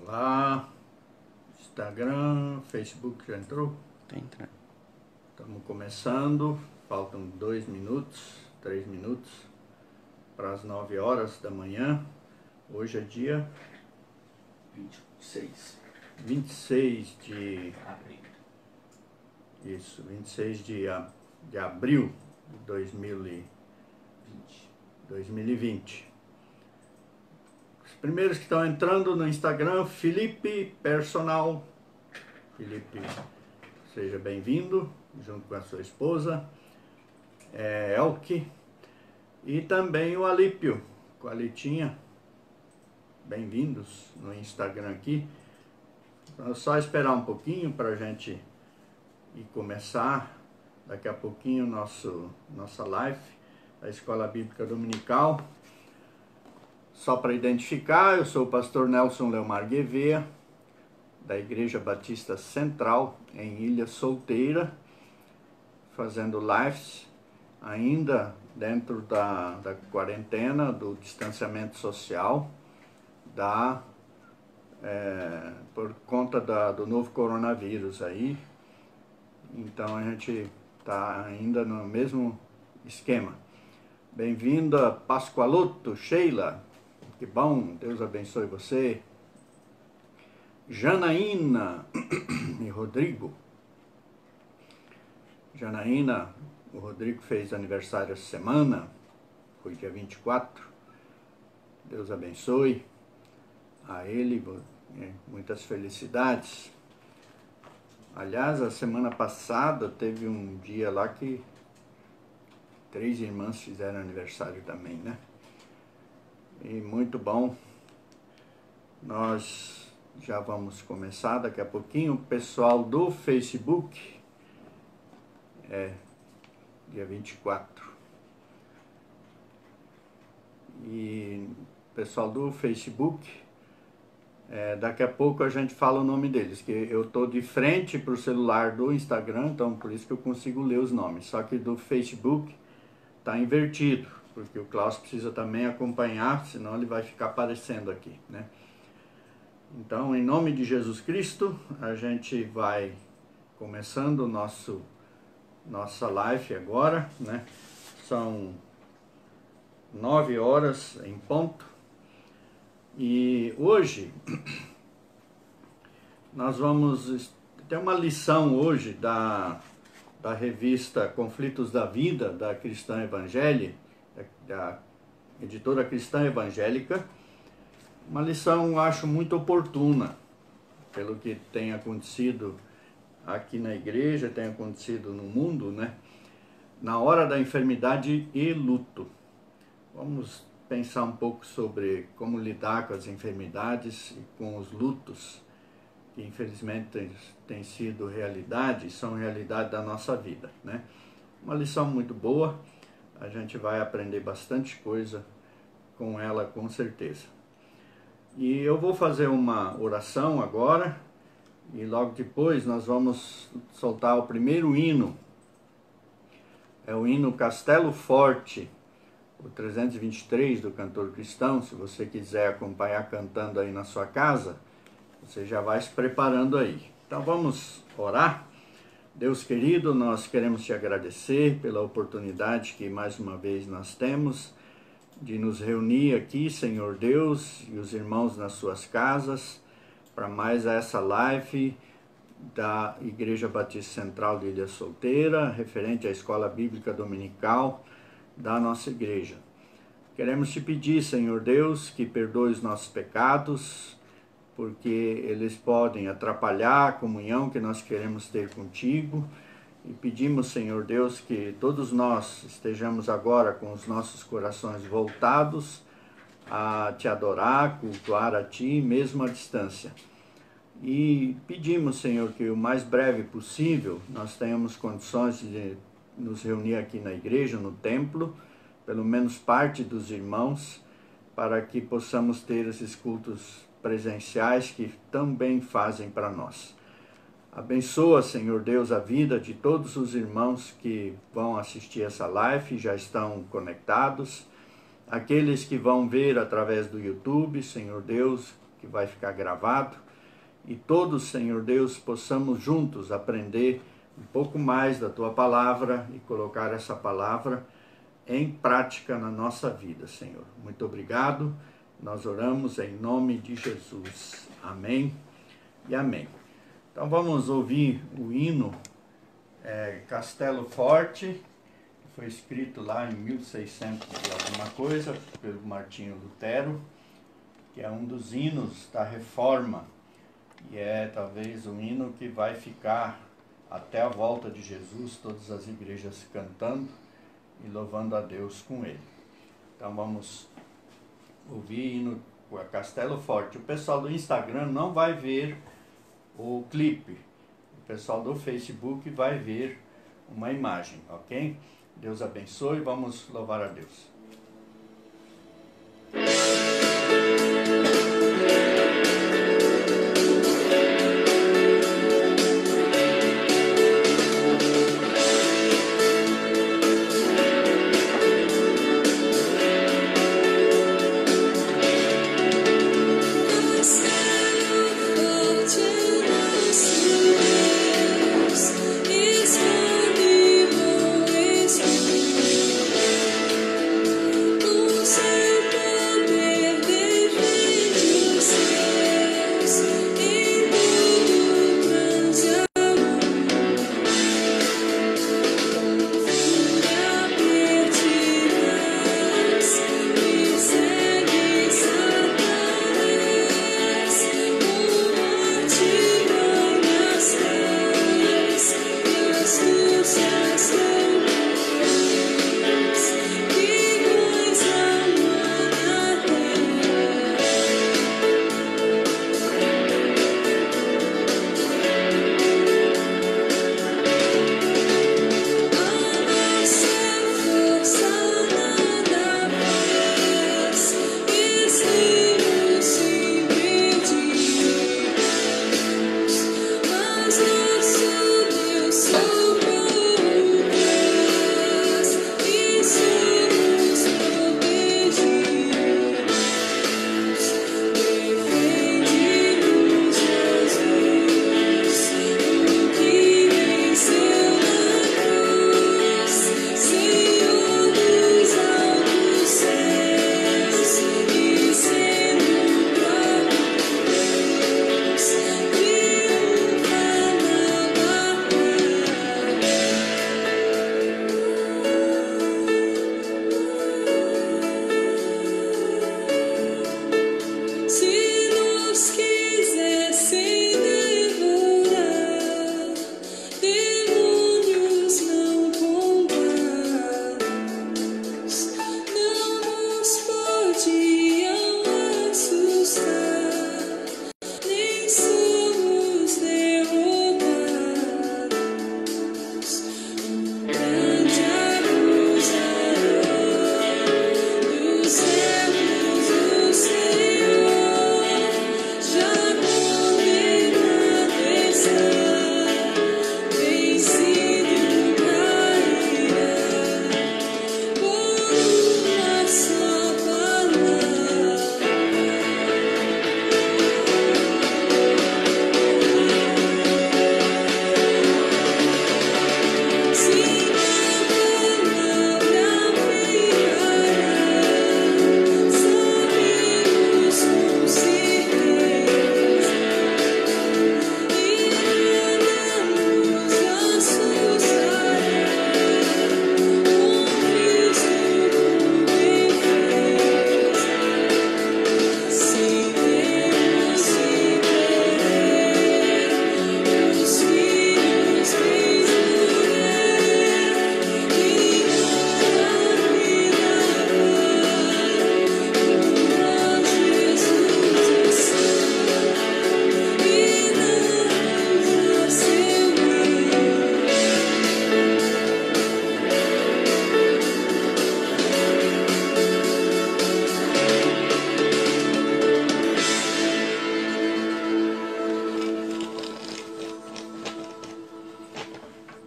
Olá, Instagram, Facebook já entrou? Tá entrando. Estamos começando, faltam 2 minutos, 3 minutos para as 9 horas da manhã. Hoje é dia 26 de Abril. Isso, 26 de abril de 2020. Os primeiros que estão entrando no Instagram, Felipe Personal. Felipe, seja bem-vindo, junto com a sua esposa, Elke, e também o Alípio, com a Litinha. Bem-vindos no Instagram aqui. Então, é só esperar um pouquinho para a gente ir começar daqui a pouquinho nossa live da Escola Bíblica Dominical. Só para identificar, eu sou o pastor Nelson Leomar Guevea, da Igreja Batista Central, em Ilha Solteira, fazendo lives, ainda dentro da quarentena, do distanciamento social, por conta do novo coronavírus aí. Então a gente está ainda no mesmo esquema. Bem-vinda, Pascoaloto, Sheila, que bom, Deus abençoe você. Janaína e Rodrigo. Janaína, o Rodrigo fez aniversário essa semana, foi dia 24. Deus abençoe a ele, muitas felicidades. Aliás, a semana passada teve um dia lá que 3 irmãs fizeram aniversário também, né? E muito bom. Nós já vamos começar daqui a pouquinho. O pessoal do Facebook, dia 24. E o pessoal do Facebook, daqui a pouco a gente fala o nome deles, que eu estou de frente para o celular do Instagram, então por isso que eu consigo ler os nomes. Só que do Facebook está invertido, porque o Klaus precisa também acompanhar, senão ele vai ficar aparecendo aqui, né? Então, em nome de Jesus Cristo, a gente vai começando nossa live agora, né? São 9 horas em ponto. E hoje nós vamos ter uma lição hoje da revista Conflitos da Vida, da Cristã Evangélica, da editora Cristã Evangélica. Uma lição, acho, muito oportuna, pelo que tem acontecido aqui na igreja, tem acontecido no mundo, né? Na hora da enfermidade e luto. Vamos pensar um pouco sobre como lidar com as enfermidades e com os lutos, que infelizmente têm sido realidade, são realidade da nossa vida, né? Uma lição muito boa, a gente vai aprender bastante coisa com ela, com certeza. E eu vou fazer uma oração agora, e logo depois nós vamos soltar o primeiro hino. É o hino Castelo Forte, o 323 do cantor cristão. Se você quiser acompanhar cantando aí na sua casa, você já vai se preparando aí. Então vamos orar. Deus querido, nós queremos te agradecer pela oportunidade que mais uma vez nós temos de nos reunir aqui, Senhor Deus, e os irmãos nas suas casas, para mais essa live da Igreja Batista Central de Ilha Solteira, referente à Escola Bíblica Dominical da nossa igreja. Queremos te pedir, Senhor Deus, que perdoe os nossos pecados, porque eles podem atrapalhar a comunhão que nós queremos ter contigo. E pedimos, Senhor Deus, que todos nós estejamos agora com os nossos corações voltados a te adorar, cultuar a ti, mesmo à distância. E pedimos, Senhor, que o mais breve possível nós tenhamos condições de nos reunir aqui na igreja, no templo, pelo menos parte dos irmãos, para que possamos ter esses cultos presenciais que tão bem fazem para nós. Abençoa, Senhor Deus, a vida de todos os irmãos que vão assistir essa live, já estão conectados. Aqueles que vão ver através do YouTube, Senhor Deus, que vai ficar gravado, e todos, Senhor Deus, possamos juntos aprender um pouco mais da Tua palavra e colocar essa palavra em prática na nossa vida, Senhor. Muito obrigado. Nós oramos em nome de Jesus. Amém e amém. Então vamos ouvir o hino Castelo Forte, que foi escrito lá em 1600 e alguma coisa, pelo Martinho Lutero, que é um dos hinos da Reforma, e é talvez um hino que vai ficar até a volta de Jesus, todas as igrejas cantando e louvando a Deus com ele. Então vamos ouvir hino Castelo Forte. O pessoal do Instagram não vai ver o clipe, o pessoal do Facebook vai ver uma imagem, ok? Deus abençoe, vamos louvar a Deus.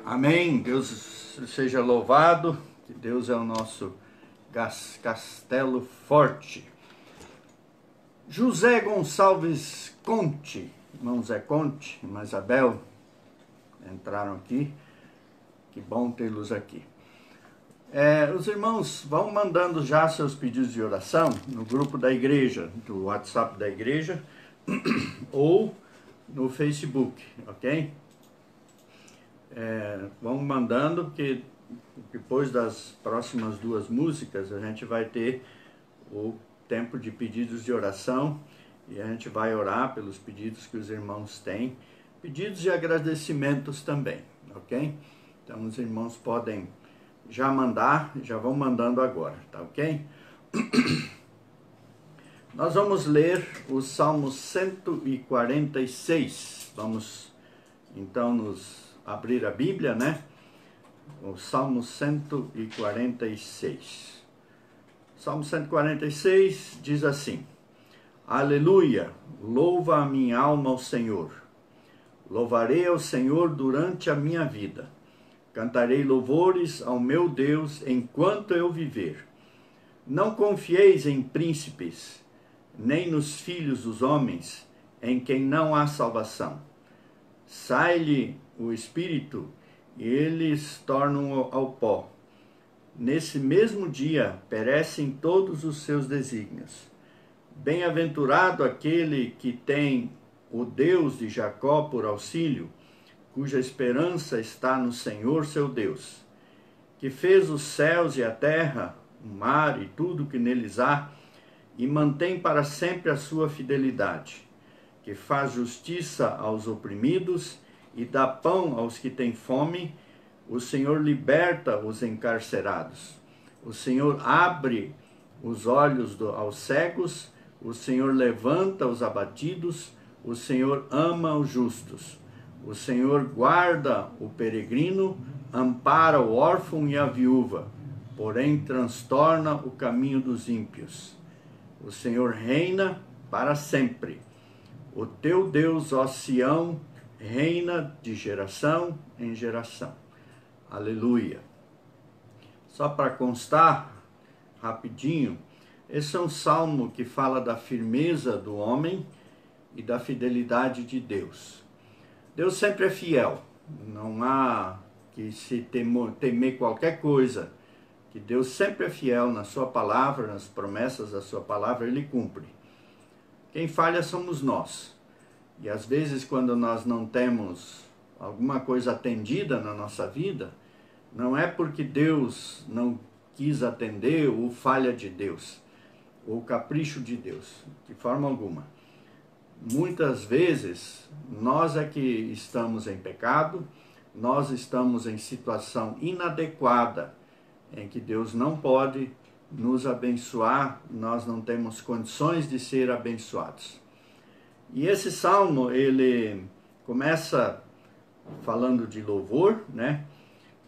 Amém. Deus seja louvado, que Deus é o nosso castelo forte. José Gonçalves Conte, irmão Zé Conte, irmã Isabel, entraram aqui. Que bom tê-los aqui. Os irmãos vão mandando já seus pedidos de oração no grupo da igreja, do WhatsApp da igreja, ou no Facebook, ok? Vão mandando, porque depois das próximas 2 músicas a gente vai ter o tempo de pedidos de oração e a gente vai orar pelos pedidos que os irmãos têm, pedidos de agradecimentos também, ok? Então os irmãos podem já vão mandando agora, tá ok? Nós vamos ler o Salmo 146. Vamos então nos abrir a Bíblia, né? O Salmo 146. Salmo 146 diz assim: Aleluia, louva a minha alma ao Senhor. Louvarei ao Senhor durante a minha vida. Cantarei louvores ao meu Deus enquanto eu viver. Não confieis em príncipes, nem nos filhos dos homens, em quem não há salvação. Sai-lhe o espírito, e eles tornam ao pó. Nesse mesmo dia perecem todos os seus desígnios. Bem-aventurado aquele que tem o Deus de Jacó por auxílio, cuja esperança está no Senhor seu Deus, que fez os céus e a terra, o mar e tudo que neles há, e mantém para sempre a sua fidelidade, que faz justiça aos oprimidos e dá pão aos que têm fome. O Senhor liberta os encarcerados. O Senhor abre os olhos aos cegos. O Senhor levanta os abatidos. O Senhor ama os justos. O Senhor guarda o peregrino, ampara o órfão e a viúva, porém transtorna o caminho dos ímpios. O Senhor reina para sempre. O teu Deus, ó Sião, reina de geração em geração. Aleluia. Só para constar, rapidinho, esse é um salmo que fala da firmeza do homem e da fidelidade de Deus. Deus sempre é fiel, não há que se temer qualquer coisa, que Deus sempre é fiel na sua palavra, nas promessas da sua palavra, Ele cumpre. Quem falha somos nós, e às vezes quando nós não temos alguma coisa atendida na nossa vida, não é porque Deus não quis atender ou falha de Deus, ou capricho de Deus, de forma alguma. Muitas vezes, nós é que estamos em pecado, nós estamos em situação inadequada, em que Deus não pode nos abençoar, nós não temos condições de ser abençoados. E esse salmo, ele começa falando de louvor, né?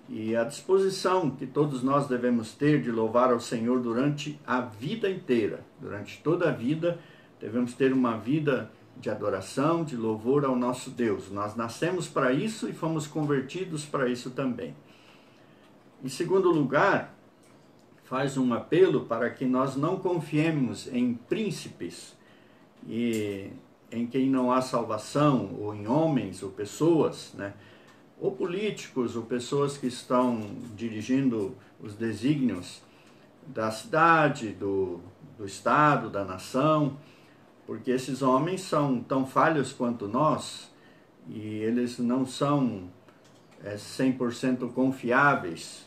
E a disposição que todos nós devemos ter de louvar ao Senhor durante a vida inteira, durante toda a vida, devemos ter uma vida de adoração, de louvor ao nosso Deus. Nós nascemos para isso e fomos convertidos para isso também. Em segundo lugar, faz um apelo para que nós não confiemos em príncipes e em quem não há salvação, ou em homens ou pessoas, né? Ou políticos, ou pessoas que estão dirigindo os desígnios da cidade, do estado, da nação, porque esses homens são tão falhos quanto nós, e eles não são 100% confiáveis,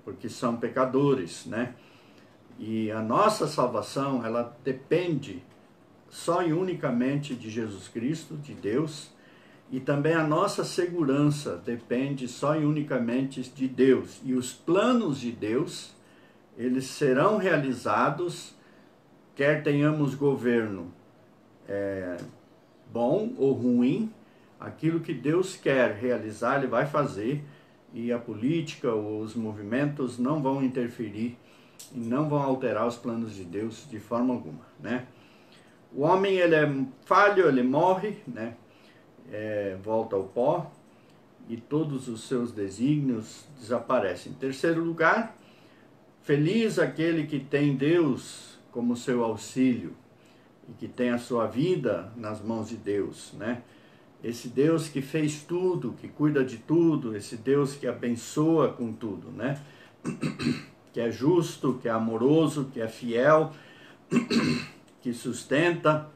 porque são pecadores, né? E a nossa salvação, ela depende só e unicamente de Jesus Cristo, de Deus, e também a nossa segurança depende só e unicamente de Deus. E os planos de Deus, eles serão realizados, quer tenhamos governo bom ou ruim, aquilo que Deus quer realizar, Ele vai fazer, e a política ou os movimentos não vão interferir e não vão alterar os planos de Deus de forma alguma, né? O homem, ele é falho, ele morre, né? Volta ao pó, e todos os seus desígnios desaparecem. Em terceiro lugar, feliz aquele que tem Deus como seu auxílio. e que tem a sua vida nas mãos de Deus, né? Esse Deus que fez tudo, que cuida de tudo, esse Deus que abençoa com tudo, né? Que é justo, que é amoroso, que é fiel, que sustenta,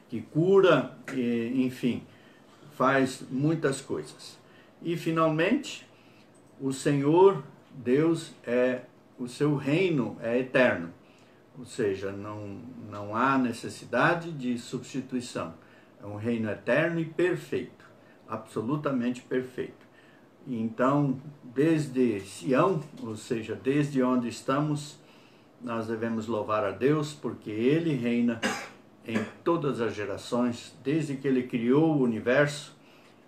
que cura, enfim, faz muitas coisas. E finalmente, o Senhor Deus o seu reino é eterno, ou seja, não há necessidade de substituição. É um reino eterno e perfeito, absolutamente perfeito. E então, desde Sião, ou seja, desde onde estamos, nós devemos louvar a Deus, porque Ele reina em todas as gerações, desde que Ele criou o universo,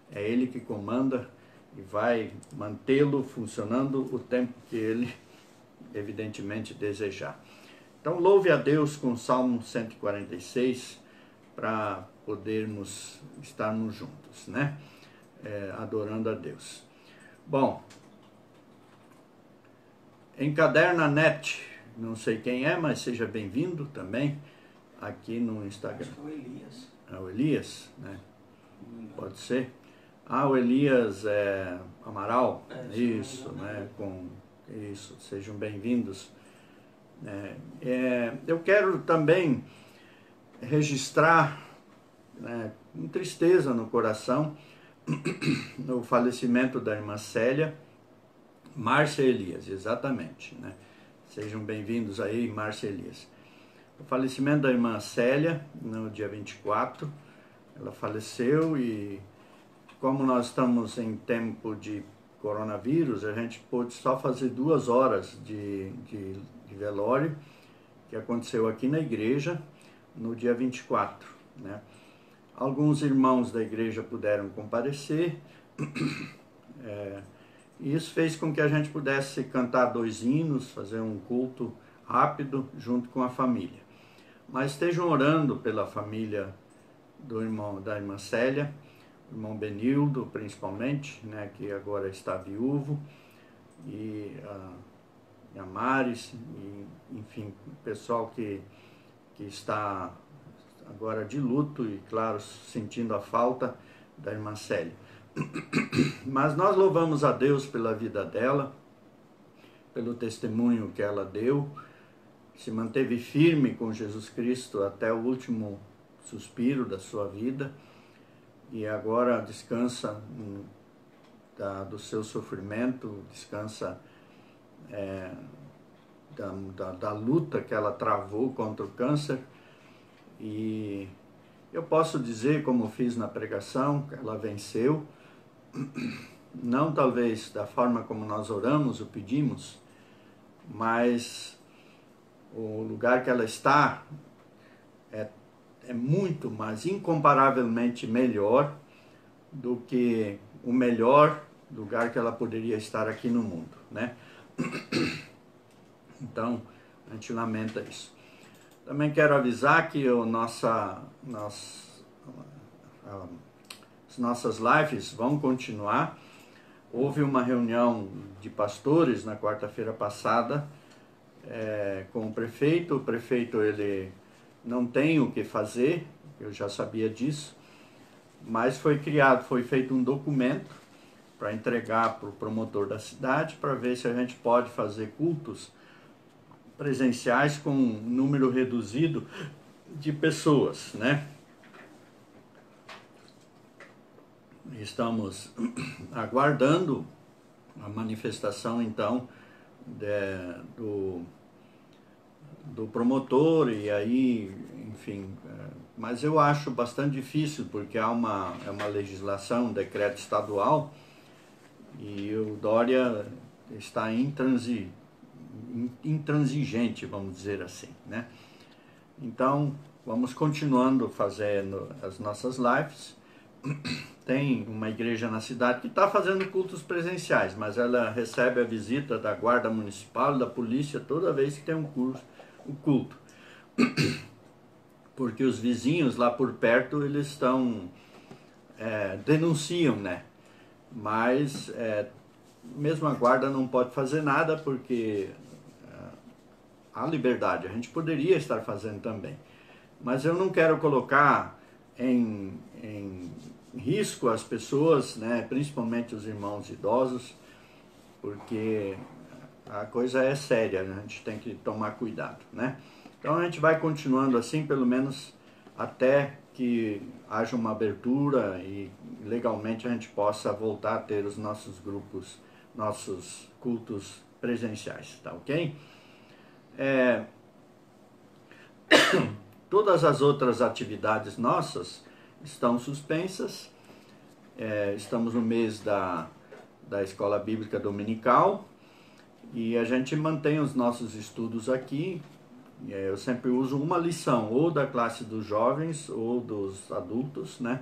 é Ele que comanda e vai mantê-lo funcionando o tempo que Ele, evidentemente, desejar. Então, louve a Deus com o Salmo 146, para podermos estarmos juntos, né? Adorando a Deus. Bom, Encaderna Net, não sei quem é, mas seja bem-vindo também aqui no Instagram. Acho que é o Elias. É o Elias, né? Pode ser. O Elias Amaral, isso, né? Isso, sejam bem-vindos. Eu quero também registrar, né, com tristeza no coração, o falecimento da irmã Célia, Márcia Elias, exatamente, né? Sejam bem-vindos aí, Márcia Elias. O falecimento da irmã Célia, no dia 24, ela faleceu e como nós estamos em tempo de coronavírus, a gente pôde só fazer 2 horas de velório, que aconteceu aqui na igreja, no dia 24, né? Alguns irmãos da igreja puderam comparecer, e isso fez com que a gente pudesse cantar 2 hinos, fazer um culto rápido junto com a família. Mas estejam orando pela família da irmã Célia, o irmão Benildo principalmente, né, que agora está viúvo, e a Maris, e, enfim, o pessoal que está agora de luto e, claro, sentindo a falta da irmã Célia. Mas nós louvamos a Deus pela vida dela, pelo testemunho que ela deu, se manteve firme com Jesus Cristo até o último suspiro da sua vida e agora descansa do seu sofrimento, descansa da luta que ela travou contra o câncer. E eu posso dizer, como fiz na pregação, que ela venceu, não talvez da forma como nós oramos ou pedimos, mas o lugar que ela está é muito, mas incomparavelmente melhor do que o melhor lugar que ela poderia estar aqui no mundo, né? Então, a gente lamenta isso. Também quero avisar que as nossas lives vão continuar. Houve uma reunião de pastores na quarta-feira passada com o prefeito ele não tem o que fazer, eu já sabia disso, mas foi feito um documento para entregar para o promotor da cidade para ver se a gente pode fazer cultos presenciais com um número reduzido de pessoas, né? Estamos aguardando a manifestação, então, do promotor, e aí, enfim, mas eu acho bastante difícil, porque é uma legislação, um decreto estadual, e o Dória está intransigente, vamos dizer assim, né? Então, vamos continuando fazendo as nossas lives. Tem uma igreja na cidade que está fazendo cultos presenciais, mas ela recebe a visita da guarda municipal, da polícia, toda vez que tem um culto. Porque os vizinhos lá por perto, eles estão denunciam, né? Mas mesmo a guarda não pode fazer nada, porque há liberdade, a gente poderia estar fazendo também. mas eu não quero colocar em risco as pessoas, né, principalmente os irmãos idosos, porque a coisa é séria, né? A gente tem que tomar cuidado, né? Então a gente vai continuando assim, pelo menos até que haja uma abertura e legalmente a gente possa voltar a ter os nossos grupos, nossos cultos presenciais, tá ok? Todas as outras atividades nossas estão suspensas. Estamos no mês da Escola Bíblica Dominical e a gente mantém os nossos estudos aqui. Eu sempre uso uma lição, ou da classe dos jovens ou dos adultos, né?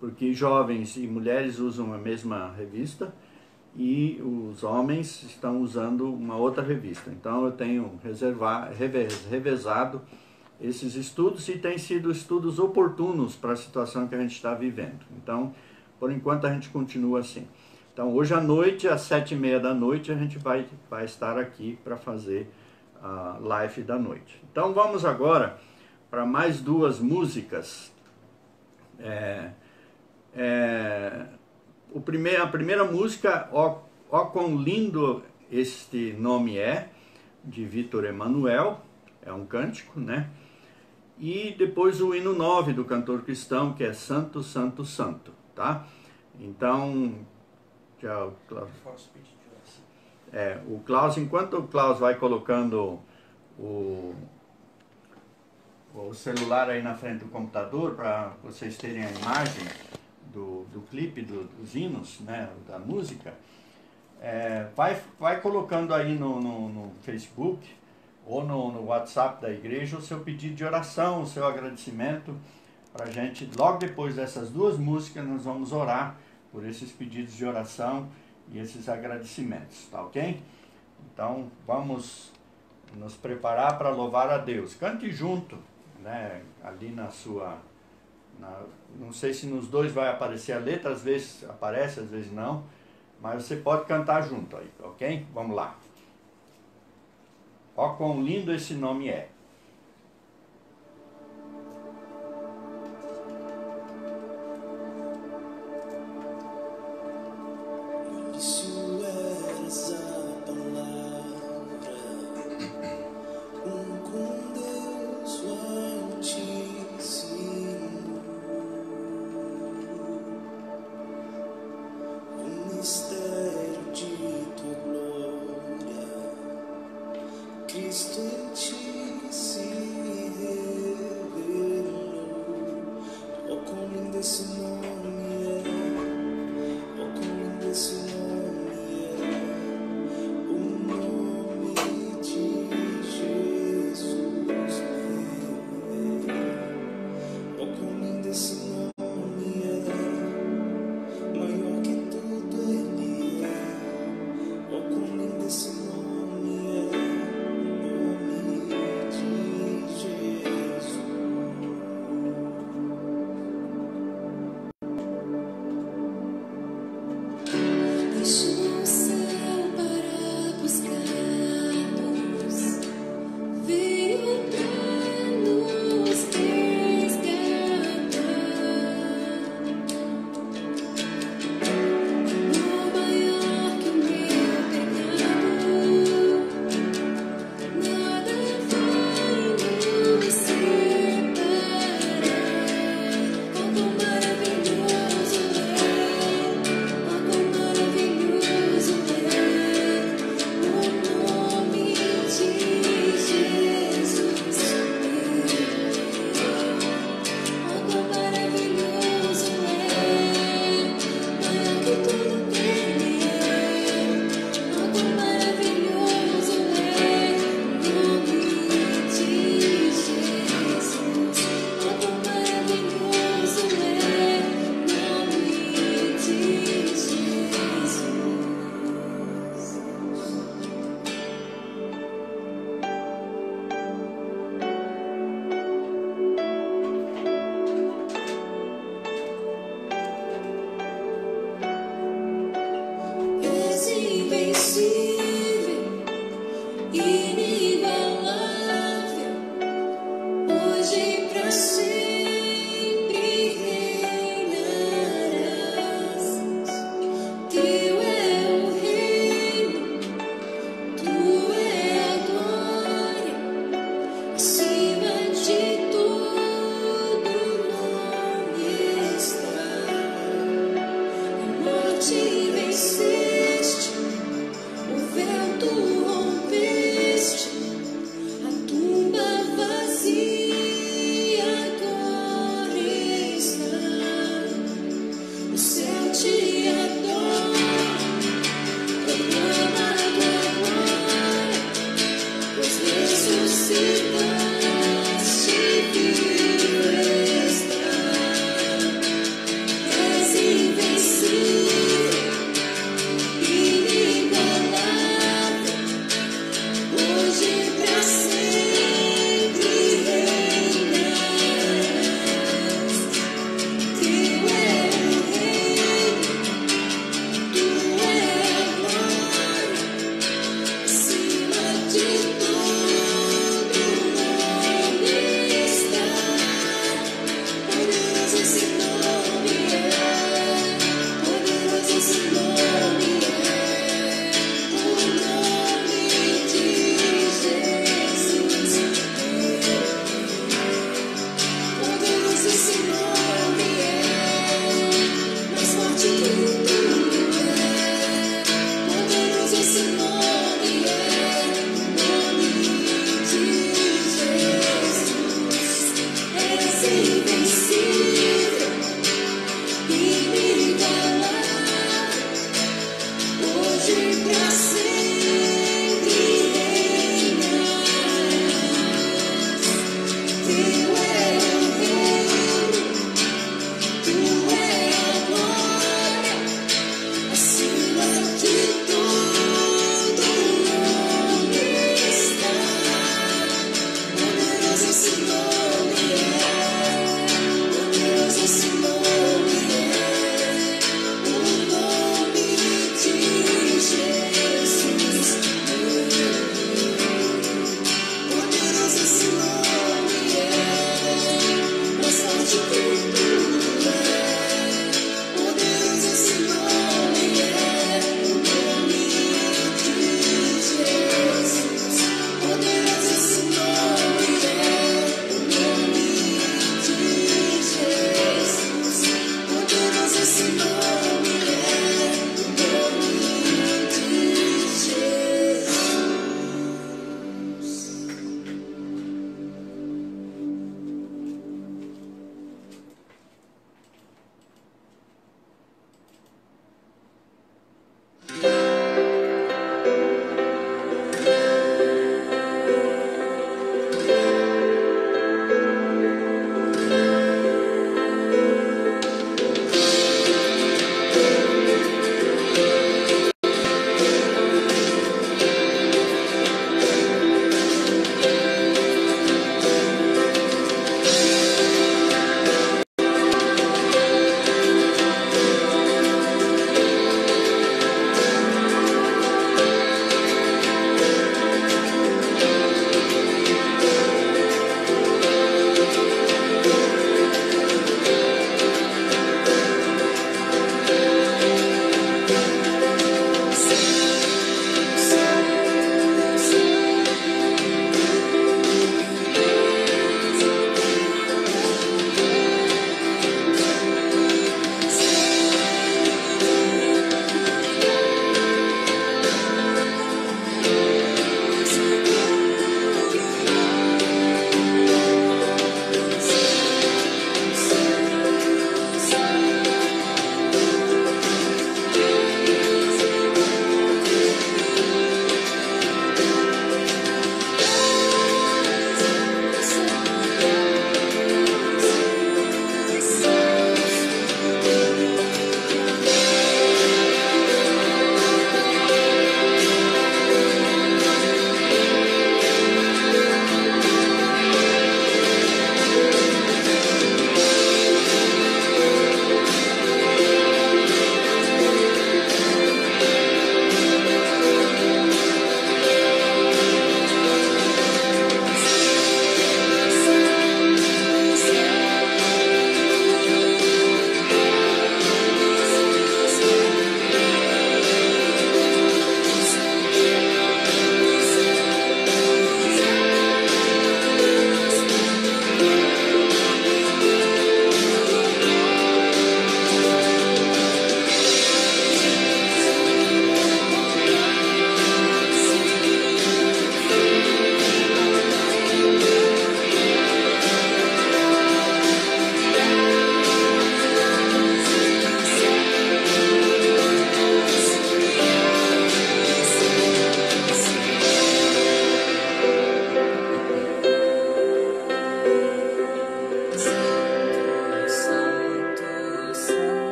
Porque jovens e mulheres usam a mesma revista e os homens estão usando uma outra revista. Então eu tenho revezado esses estudos e têm sido estudos oportunos para a situação que a gente está vivendo. Então, por enquanto a gente continua assim. Então hoje à noite, às 7h30 da noite, a gente vai estar aqui para fazer a live da noite. Então vamos agora para mais duas músicas. A primeira música, Ó Quão Lindo Este Nome É, de Vitor Emanuel, é um cântico, né? E depois o hino 9 do cantor cristão, que é Santo, Santo, Santo, tá? Então, já o Klaus, enquanto o Klaus vai colocando o celular aí na frente do computador, para vocês terem a imagem do clipe, dos hinos, né, da música, vai colocando aí no Facebook ou no WhatsApp da igreja o seu pedido de oração, o seu agradecimento para a gente. Logo depois dessas duas músicas nós vamos orar por esses pedidos de oração e esses agradecimentos, tá ok? Então vamos nos preparar para louvar a Deus. Cante junto, né, ali na sua... não sei se nos dois vai aparecer a letra, às vezes aparece, às vezes não, mas você pode cantar junto aí, ok? Vamos lá. Ó quão lindo esse nome é. Cristo em ti se revelou. Oh, quão lindo esse nome é. Oh, quão lindo esse nome é. O nome de Jesus meu. Oh, quão lindo esse nome é. Maior que tudo ele é. Oh, quão lindo esse nome é.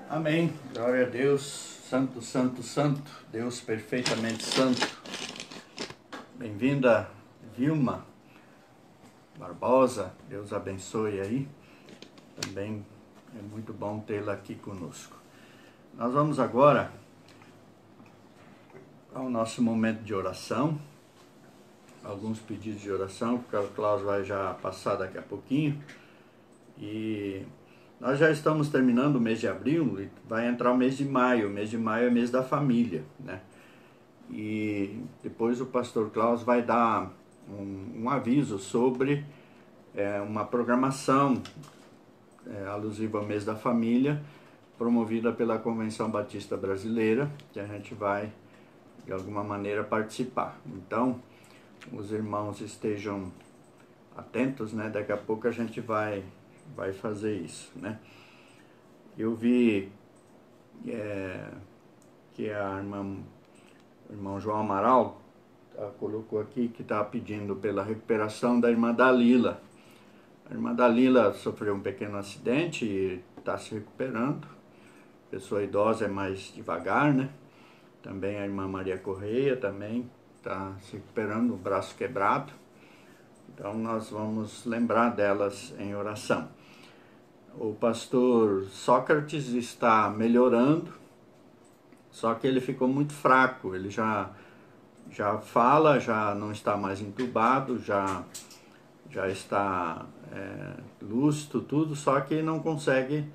Amém. Glória a Deus. Santo, santo, santo. Deus perfeitamente santo. Bem-vinda, Vilma Barbosa. Deus abençoe aí. Também é muito bom tê-la aqui conosco. Nós vamos agora ao nosso momento de oração. Alguns pedidos de oração, que o Klaus vai já passar daqui a pouquinho. E nós já estamos terminando o mês de abril e vai entrar o mês de maio. O mês de maio é mês da família, né? E depois o pastor Klaus vai dar um aviso sobre uma programação alusiva ao mês da família, promovida pela Convenção Batista Brasileira, que a gente vai, de alguma maneira, participar. Então, os irmãos estejam atentos, né? Daqui a pouco a gente vai fazer isso, né? Eu vi que o irmão João Amaral colocou aqui que está pedindo pela recuperação da irmã Dalila. A irmã Dalila sofreu um pequeno acidente e está se recuperando. Pessoa idosa é mais devagar, né? Também a irmã Maria Correia também está se recuperando, o braço quebrado. Então nós vamos lembrar delas em oração. O pastor Sócrates está melhorando, só que ele ficou muito fraco. Ele já fala, já não está mais entubado, já está lúcido, tudo, só que não consegue.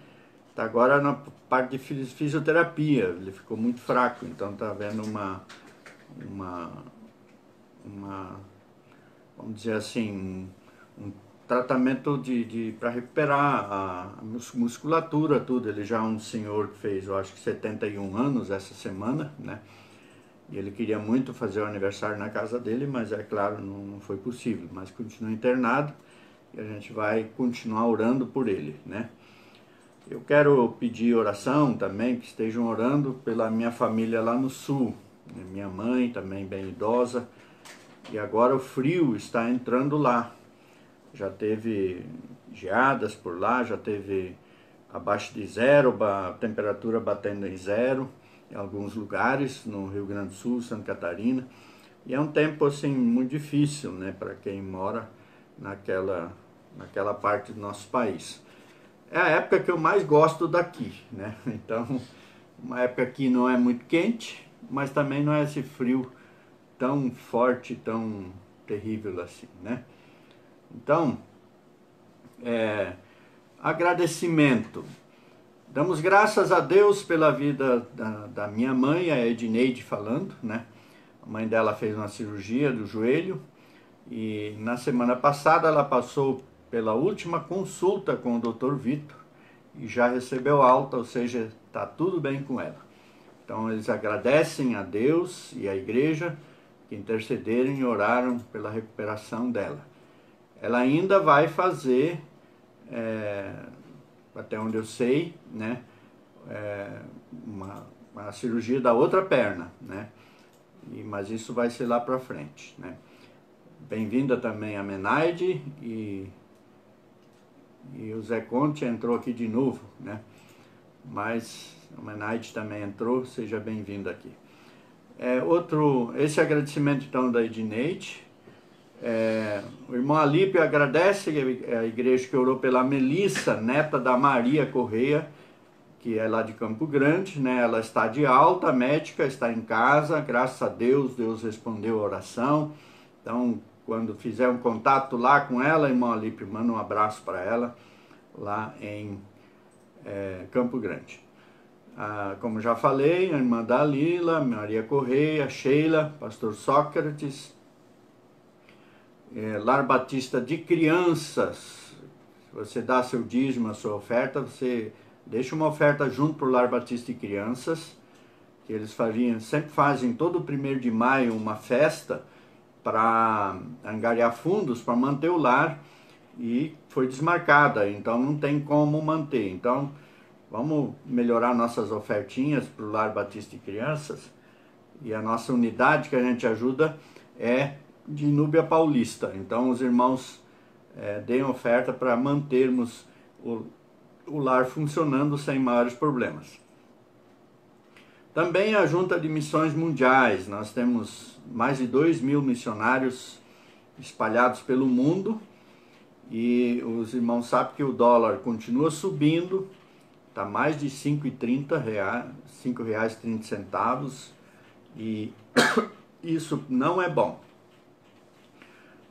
Está agora na parte de fisioterapia, ele ficou muito fraco, então está havendo uma vamos dizer assim, um tratamento para recuperar a musculatura, tudo. Ele já é um senhor que fez, eu acho que 71 anos essa semana, né? E ele queria muito fazer o aniversário na casa dele, mas é claro, não foi possível. Mas continua internado e a gente vai continuar orando por ele, né? Eu quero pedir oração também, que estejam orando pela minha família lá no sul. Minha mãe também bem idosa. E agora o frio está entrando lá. Já teve geadas por lá, já teve abaixo de zero, a temperatura batendo em zero em alguns lugares, no Rio Grande do Sul, Santa Catarina. E é um tempo assim muito difícil, né, para quem mora naquela parte do nosso país. É a época que eu mais gosto daqui, né? Então, uma época que não é muito quente, mas também não é esse frio tão forte, tão terrível assim, né? Então, agradecimento. Damos graças a Deus pela vida da minha mãe, a Edneide falando, né? A mãe dela fez uma cirurgia do joelho e na semana passada ela passou pela última consulta com o Dr. Vitor e já recebeu alta, ou seja, está tudo bem com ela. Então eles agradecem a Deus e a igreja que intercederam e oraram pela recuperação dela. Ela ainda vai fazer, até onde eu sei, né, uma cirurgia da outra perna, né? Mas isso vai ser lá para frente, né? Bem-vinda também a Menaide e o Zé Conte entrou aqui de novo, né? Mas a Menaide também entrou, seja bem-vinda aqui. Esse agradecimento então da Edneide. O irmão Alípio agradece a igreja que orou pela Melissa, neta da Maria Correia, que é lá de Campo Grande, né? Ela está de alta médica, está em casa, graças a Deus, Deus respondeu a oração. Então, quando fizer um contato lá com ela, irmão Alípio, manda um abraço para ela, lá em Campo Grande. Como já falei, a irmã Dalila, Maria Correia, Sheila, pastor Sócrates, Lar Batista de Crianças. Se você dá seu dízimo, a sua oferta, você deixa uma oferta junto para o Lar Batista de Crianças, que eles sempre fazem todo 1º de maio uma festa para angariar fundos para manter o lar, e foi desmarcada, então não tem como manter. Então vamos melhorar nossas ofertinhas para o Lar Batista de Crianças, e a nossa unidade que a gente ajuda é de Núbia Paulista. Então os irmãos deem oferta para mantermos o lar funcionando sem maiores problemas. Também a Junta de Missões Mundiais, nós temos mais de 2.000 missionários espalhados pelo mundo, e os irmãos sabem que o dólar continua subindo, está mais de R$ 5,30, R$ 5,30, e isso não é bom,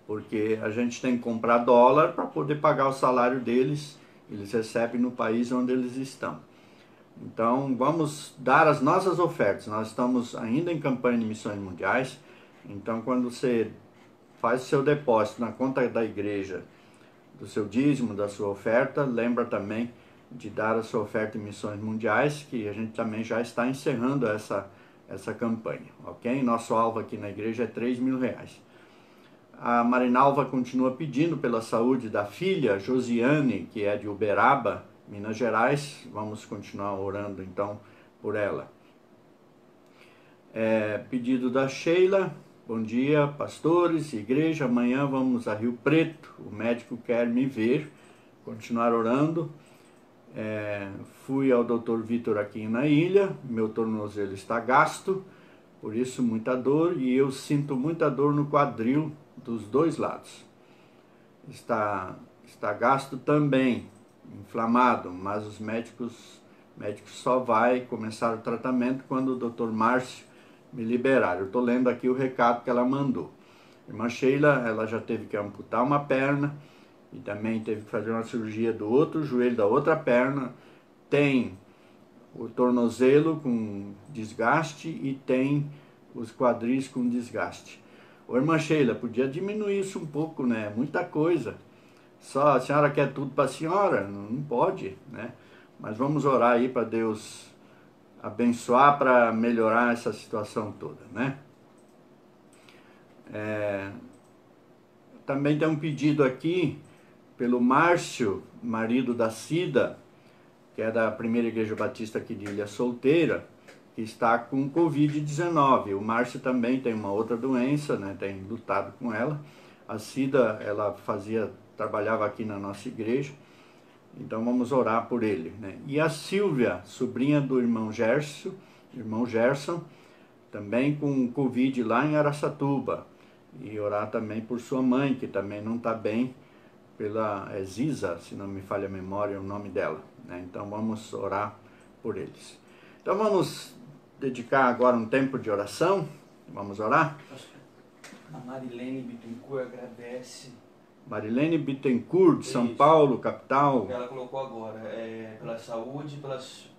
porque a gente tem que comprar dólar para poder pagar o salário deles, eles recebem no país onde eles estão. Então vamos dar as nossas ofertas, nós estamos ainda em campanha de missões mundiais, então quando você faz seu depósito na conta da igreja, do seu dízimo, da sua oferta, lembra também de dar a sua oferta em missões mundiais, que a gente também já está encerrando essa campanha, ok? Nosso alvo aqui na igreja é R$3.000. A Marinalva continua pedindo pela saúde da filha Josiane, que é de Uberaba, Minas Gerais. Vamos continuar orando então por ela. Pedido da Sheila: bom dia, pastores, igreja, amanhã vamos a Rio Preto, o médico quer me ver, continuar orando. Fui ao Dr. Vitor aqui na ilha, meu tornozelo está gasto, por isso muita dor, e eu sinto muita dor no quadril dos dois lados. Está gasto também, inflamado, mas os médicos só vai começar o tratamento quando o Dr. Márcio me liberar. Eu estou lendo aqui o recado que ela mandou. Irmã Sheila, ela já teve que amputar uma perna e também teve que fazer uma cirurgia do outro joelho, da outra perna. Tem o tornozelo com desgaste e tem os quadris com desgaste. Ô, irmã Sheila, podia diminuir isso um pouco, né? Muita coisa. Só a senhora quer tudo para a senhora? Não pode, né? Mas vamos orar aí para Deus abençoar, para melhorar essa situação toda, né? Também tem um pedido aqui pelo Márcio, marido da Cida, que é da Primeira Igreja Batista aqui de Ilha Solteira, que está com Covid-19. O Márcio também tem uma outra doença, né? Tem lutado com ela. A Cida, ela trabalhava aqui na nossa igreja, então vamos orar por ele, né? E a Silvia, sobrinha do irmão Gerson, também com Covid lá em Araçatuba, e orar também por sua mãe, que também não está bem, pela Ziza, se não me falha a memória, é o nome dela, né? Então vamos orar por eles. Então vamos dedicar agora um tempo de oração, vamos orar? A Marilene Bittencourt agradece. Marilene Bittencourt, de São Paulo, capital. Ela colocou agora, pela saúde e pelas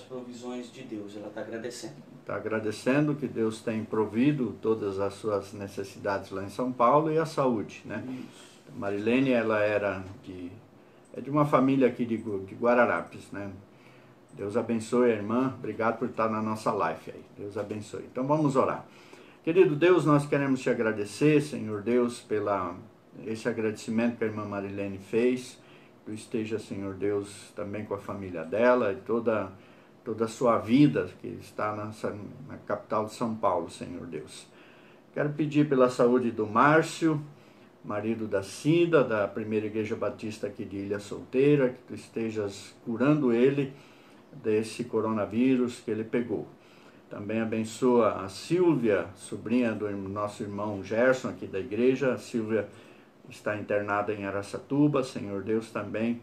provisões de Deus, ela está agradecendo. Está agradecendo que Deus tem provido todas as suas necessidades lá em São Paulo e a saúde, né? Isso. Marilene, ela é de uma família aqui de Guararapes, né? Deus abençoe a irmã, obrigado por estar na nossa live aí, Deus abençoe. Então vamos orar. Querido Deus, nós queremos te agradecer, Senhor Deus, esse agradecimento que a irmã Marilene fez. Tu esteja, Senhor Deus, também com a família dela e toda a sua vida que está na capital de São Paulo, Senhor Deus. Quero pedir pela saúde do Márcio, marido da Cida, da Primeira Igreja Batista aqui de Ilha Solteira, que tu estejas curando ele desse coronavírus que ele pegou. Também abençoa a Silvia, sobrinha do nosso irmão Gerson aqui da igreja. A Silvia está internada em Araçatuba, Senhor Deus, também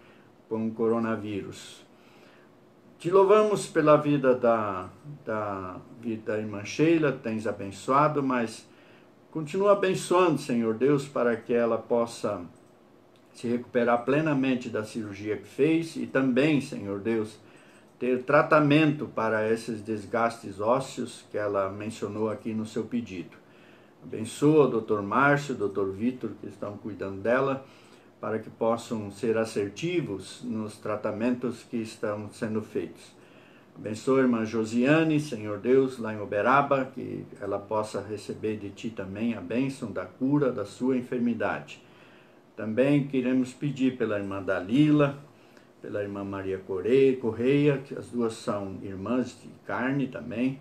com o coronavírus. Te louvamos pela vida da irmã Sheila, tens abençoado, mas continua abençoando, Senhor Deus, para que ela possa se recuperar plenamente da cirurgia que fez e também, Senhor Deus, ter tratamento para esses desgastes ósseos que ela mencionou aqui no seu pedido. Abençoa o Dr. Márcio, o Dr. Vitor, que estão cuidando dela, para que possam ser assertivos nos tratamentos que estão sendo feitos. Abençoa a irmã Josiane, Senhor Deus, lá em Uberaba, que ela possa receber de Ti também a bênção da cura da sua enfermidade. Também queremos pedir pela irmã Dalila, pela irmã Maria Correia, que as duas são irmãs de carne também.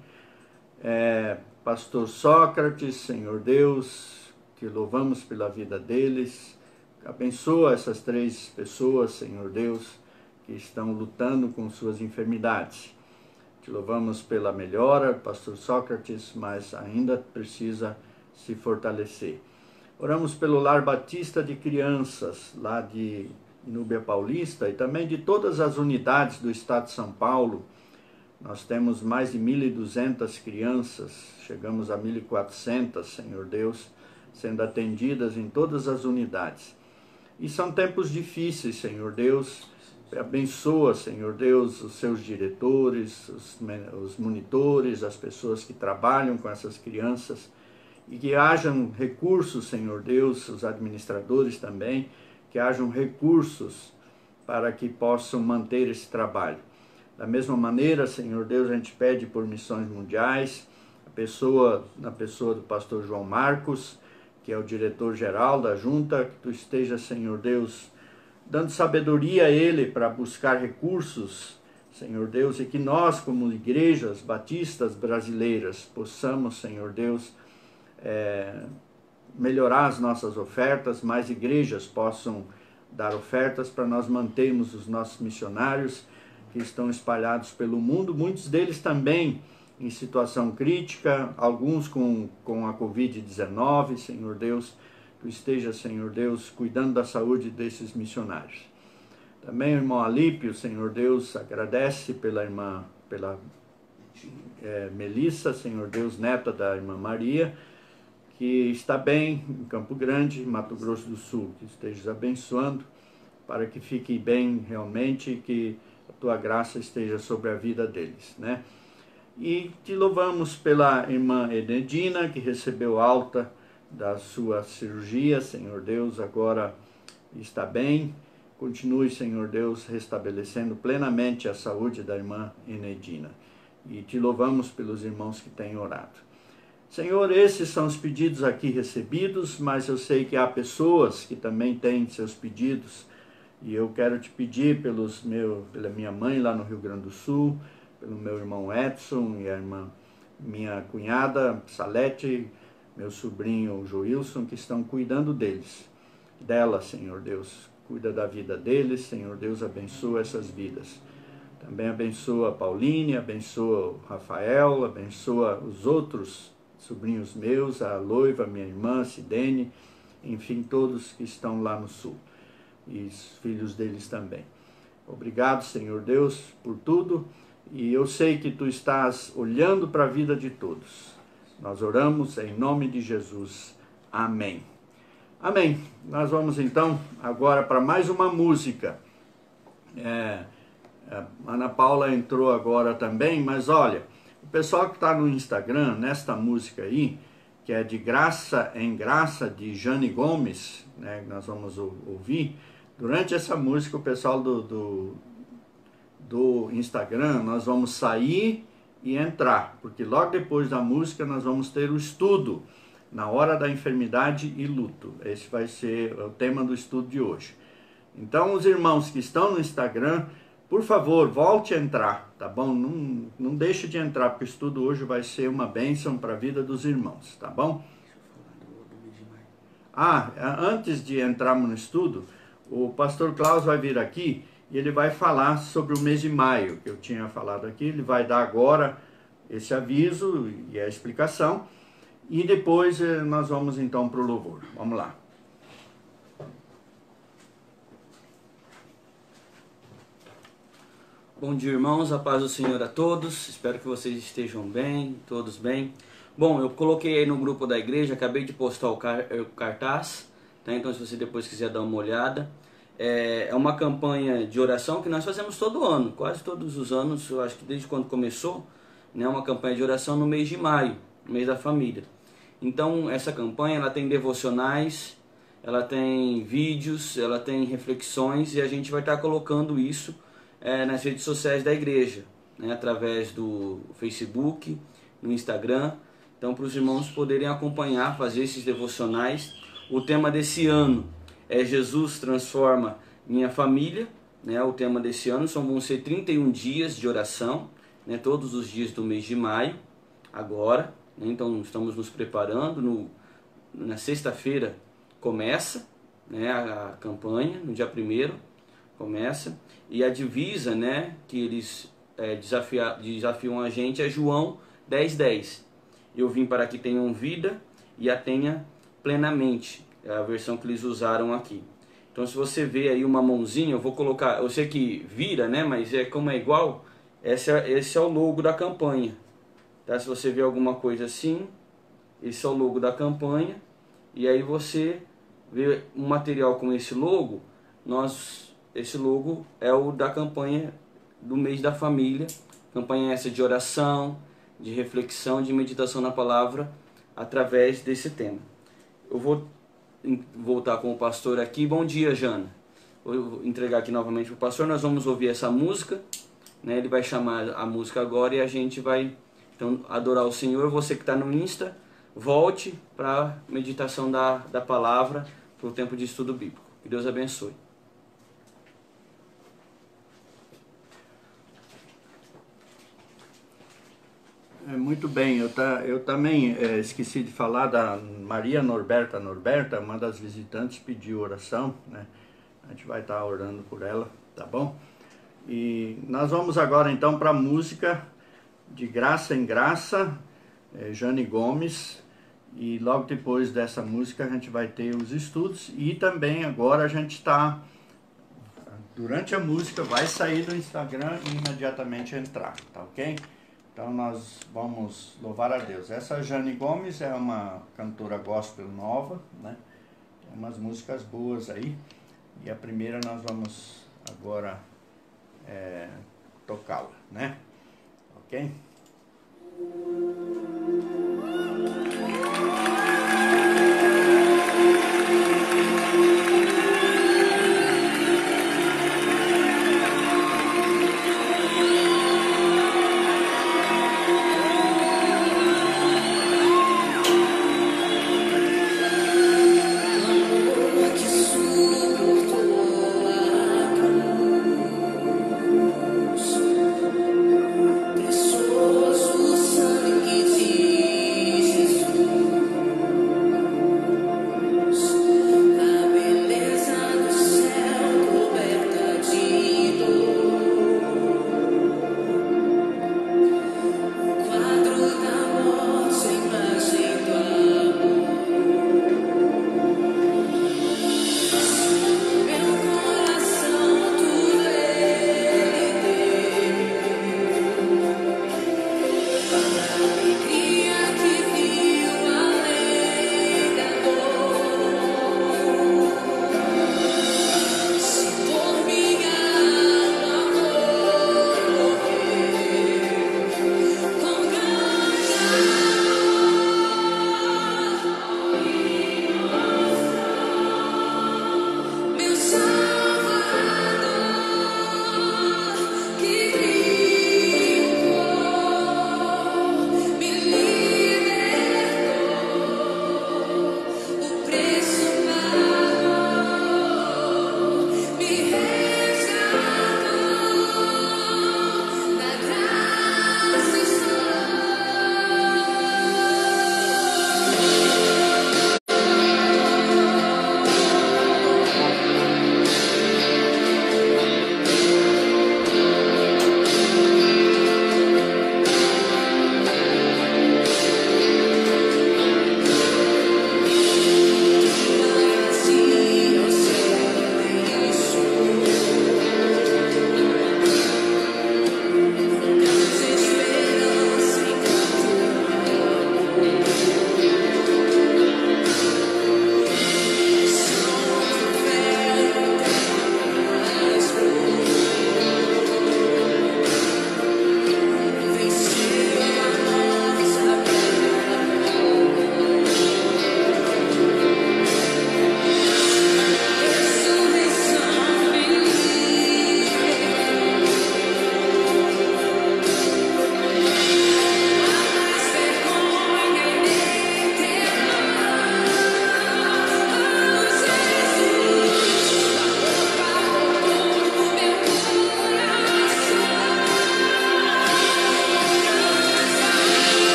Pastor Sócrates, Senhor Deus, que louvamos pela vida deles. Abençoa essas três pessoas, Senhor Deus, que estão lutando com suas enfermidades. Te louvamos pela melhora, pastor Sócrates, mas ainda precisa se fortalecer. Oramos pelo Lar Batista de Crianças, lá de Núbia Paulista, e também de todas as unidades do estado de São Paulo. Nós temos mais de 1.200 crianças, chegamos a 1.400, Senhor Deus, sendo atendidas em todas as unidades. E são tempos difíceis, Senhor Deus. Abençoa, Senhor Deus, os seus diretores, os monitores, as pessoas que trabalham com essas crianças, e que hajam recursos, Senhor Deus, os administradores também, que hajam recursos para que possam manter esse trabalho. Da mesma maneira, Senhor Deus, a gente pede por missões mundiais, na pessoa do pastor João Marcos, que é o diretor-geral da junta, que tu esteja, Senhor Deus, dando sabedoria a ele para buscar recursos, Senhor Deus, e que nós, como igrejas batistas brasileiras, possamos, Senhor Deus, melhorar as nossas ofertas, mais igrejas possam dar ofertas para nós mantermos os nossos missionários que estão espalhados pelo mundo, muitos deles também em situação crítica, alguns com a Covid-19, Senhor Deus, tu esteja, Senhor Deus, cuidando da saúde desses missionários. Também o irmão Alípio, Senhor Deus, agradece pela irmã, Melissa, Senhor Deus, neta da irmã Maria, que está bem em Campo Grande, Mato Grosso do Sul, que estejas abençoando para que fique bem realmente e que a tua graça esteja sobre a vida deles, né? E te louvamos pela irmã Enedina, que recebeu alta da sua cirurgia, Senhor Deus, agora está bem. Continue, Senhor Deus, restabelecendo plenamente a saúde da irmã Enedina. E te louvamos pelos irmãos que têm orado. Senhor, esses são os pedidos aqui recebidos, mas eu sei que há pessoas que também têm seus pedidos, e eu quero te pedir pela minha mãe lá no Rio Grande do Sul, pelo meu irmão Edson e minha cunhada Salete, meu sobrinho Joilson, que estão cuidando dela, Senhor Deus. Cuida da vida deles, Senhor Deus, abençoa essas vidas. Também abençoa a Pauline, abençoa o Rafael, abençoa os outros sobrinhos meus, a Loiva, minha irmã, Sidene, enfim, todos que estão lá no sul, e os filhos deles também. Obrigado, Senhor Deus, por tudo, e eu sei que tu estás olhando para a vida de todos. Nós oramos em nome de Jesus. Amém. Amém. Nós vamos então agora para mais uma música. A Ana Paula entrou agora também, mas olha, o pessoal que está no Instagram, nesta música aí, que é de Graça em Graça, de Jane Gomes, né, nós vamos ouvir, durante essa música o pessoal do Instagram, nós vamos sair e entrar, porque logo depois da música nós vamos ter o estudo, na hora da enfermidade e luto. Esse vai ser o tema do estudo de hoje. Então os irmãos que estão no Instagram, por favor, volte a entrar, tá bom? Não deixe de entrar, porque o estudo hoje vai ser uma bênção para a vida dos irmãos, tá bom? Antes de entrarmos no estudo, o pastor Klaus vai vir aqui e ele vai falar sobre o mês de maio, que eu tinha falado aqui. Ele vai dar agora esse aviso e a explicação, e depois nós vamos então para o louvor. Vamos lá. Bom dia, irmãos, a paz do Senhor a todos, espero que vocês estejam bem, todos bem. Bom, eu coloquei aí no grupo da igreja, acabei de postar o cartaz, tá? Então se você depois quiser dar uma olhada, é uma campanha de oração que nós fazemos todo ano, quase todos os anos, eu acho que desde quando começou, né, uma campanha de oração no mês de maio, no mês da família. Então essa campanha, ela tem devocionais, ela tem vídeos, ela tem reflexões, e a gente vai estar colocando isso nas redes sociais da igreja, né, através do Facebook, no Instagram. Então, para os irmãos poderem acompanhar, fazer esses devocionais. O tema desse ano é Jesus transforma minha família, né? O tema desse ano vão ser 31 dias de oração, né, todos os dias do mês de maio, agora, né? Então estamos nos preparando, na sexta-feira começa, né, a campanha, no dia 1º começa, e a divisa, né, que eles desafiam a gente é João 10:10. Eu vim para que tenham vida e a tenha plenamente. É a versão que eles usaram aqui. Então, se você vê aí uma mãozinha, eu vou colocar, eu sei que vira, né? Mas como é igual, esse é o logo da campanha. Tá? Se você vê alguma coisa assim, esse é o logo da campanha. E aí você vê um material com esse logo, esse logo é o da campanha do mês da família. Campanha essa de oração, de reflexão, de meditação na palavra, através desse tema. Eu vou voltar com o pastor aqui. Bom dia, Jana. Vou entregar aqui novamente para o pastor. Nós vamos ouvir essa música, né? Ele vai chamar a música agora e a gente vai então adorar o Senhor. Você que está no Insta, volte para a meditação da palavra, para o tempo de estudo bíblico. Que Deus abençoe. Muito bem, eu também esqueci de falar da Maria Norberta, uma das visitantes pediu oração, né? A gente vai estar orando por ela, tá bom? E nós vamos agora então para a música De Graça em Graça, Jane Gomes, e logo depois dessa música a gente vai ter os estudos e também agora a gente está, durante a música, vai sair do Instagram e imediatamente entrar, tá ok? Então nós vamos louvar a Deus. Essa Jane Gomes é uma cantora gospel nova, né? Tem umas músicas boas aí. E a primeira nós vamos agora tocá-la, né? Ok? Suportou a cruz,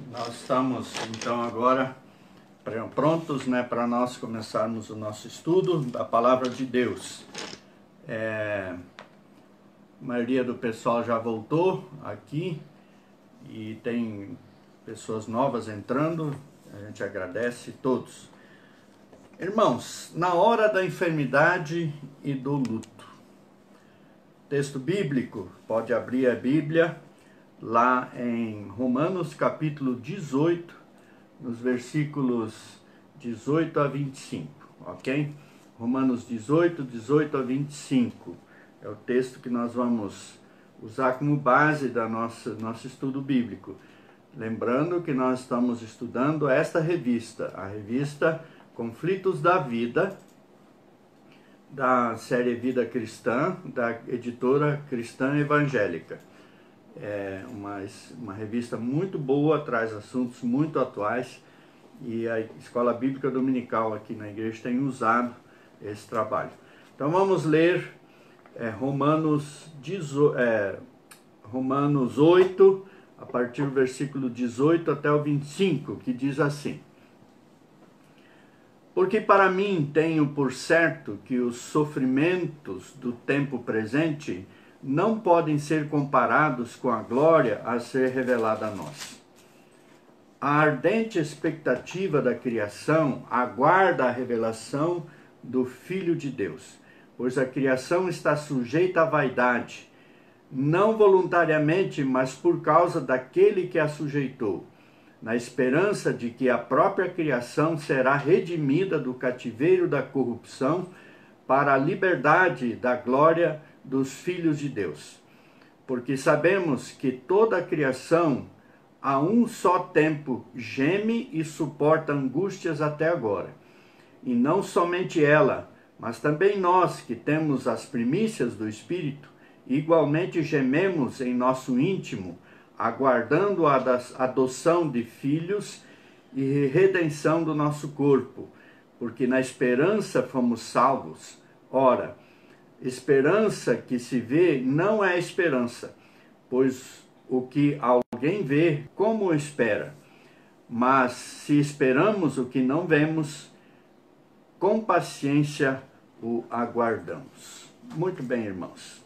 Nós estamos então agora prontos, né, para nós começarmos o nosso estudo da Palavra de Deus. A maioria do pessoal já voltou aqui e tem pessoas novas entrando, a gente agradece todos. Irmãos, na hora da enfermidade e do luto. Texto bíblico, pode abrir a Bíblia lá em Romanos capítulo 18, nos versículos 18 a 25, ok? Romanos 18, 18 a 25, é o texto que nós vamos usar como base da nosso estudo bíblico. Lembrando que nós estamos estudando esta revista, a revista Conflitos da Vida, da série Vida Cristã, da editora Cristã Evangélica. É uma revista muito boa, traz assuntos muito atuais e a Escola Bíblica Dominical aqui na igreja tem usado esse trabalho. Então vamos ler Romanos 8, a partir do versículo 18 até o 25, que diz assim: Porque para mim tenho por certo que os sofrimentos do tempo presente não podem ser comparados com a glória a ser revelada a nós. A ardente expectativa da criação aguarda a revelação do Filho de Deus, pois a criação está sujeita à vaidade, não voluntariamente, mas por causa daquele que a sujeitou, na esperança de que a própria criação será redimida do cativeiro da corrupção para a liberdade da glória dos filhos de Deus. Porque sabemos que toda a criação a um só tempo geme e suporta angústias até agora. E não somente ela, mas também nós que temos as primícias do Espírito, igualmente gememos em nosso íntimo, aguardando a adoção de filhos e redenção do nosso corpo, porque na esperança fomos salvos. Ora, esperança que se vê não é esperança, pois o que alguém vê, como espera? Mas se esperamos o que não vemos, com paciência o aguardamos. Muito bem, irmãos.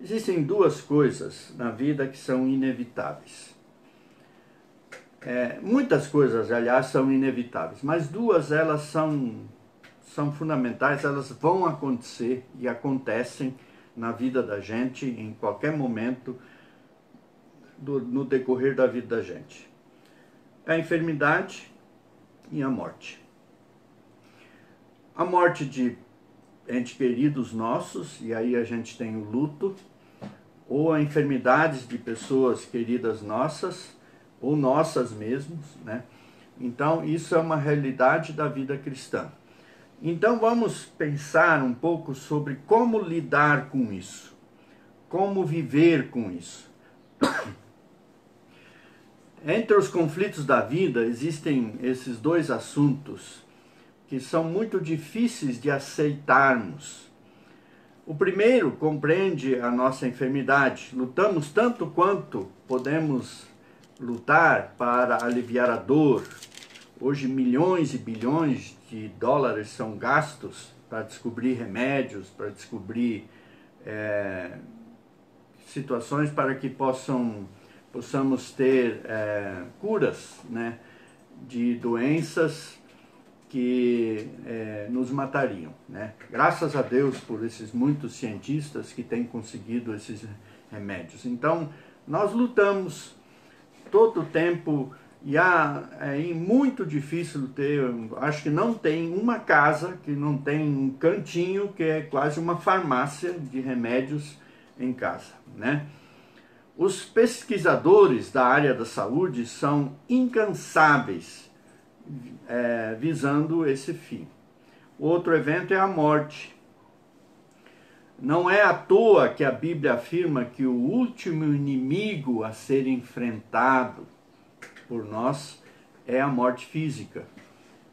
Existem duas coisas na vida que são inevitáveis. Muitas coisas, aliás, são inevitáveis, mas duas elas são fundamentais, elas vão acontecer e acontecem na vida da gente em qualquer momento no decorrer da vida da gente. A enfermidade e a morte. A morte de entes queridos nossos, e aí a gente tem o luto, ou a enfermidades de pessoas queridas nossas, ou nossas mesmos, né? Então, isso é uma realidade da vida cristã. Então, vamos pensar um pouco sobre como lidar com isso, como viver com isso. Entre os conflitos da vida, existem esses dois assuntos que são muito difíceis de aceitarmos. O primeiro compreende a nossa enfermidade. Lutamos tanto quanto podemos lutar para aliviar a dor. Hoje milhões e bilhões de dólares são gastos para descobrir remédios, para descobrir situações para que possamos ter curas, né, de doenças que nos matariam, né? Graças a Deus por esses muitos cientistas que têm conseguido esses remédios. Então, nós lutamos todo o tempo e é muito difícil ter, acho que não tem uma casa que não tem um cantinho que é quase uma farmácia de remédios em casa, né? Os pesquisadores da área da saúde são incansáveis visando esse fim. Outro evento é a morte. Não é à toa que a Bíblia afirma que o último inimigo a ser enfrentado por nós é a morte física.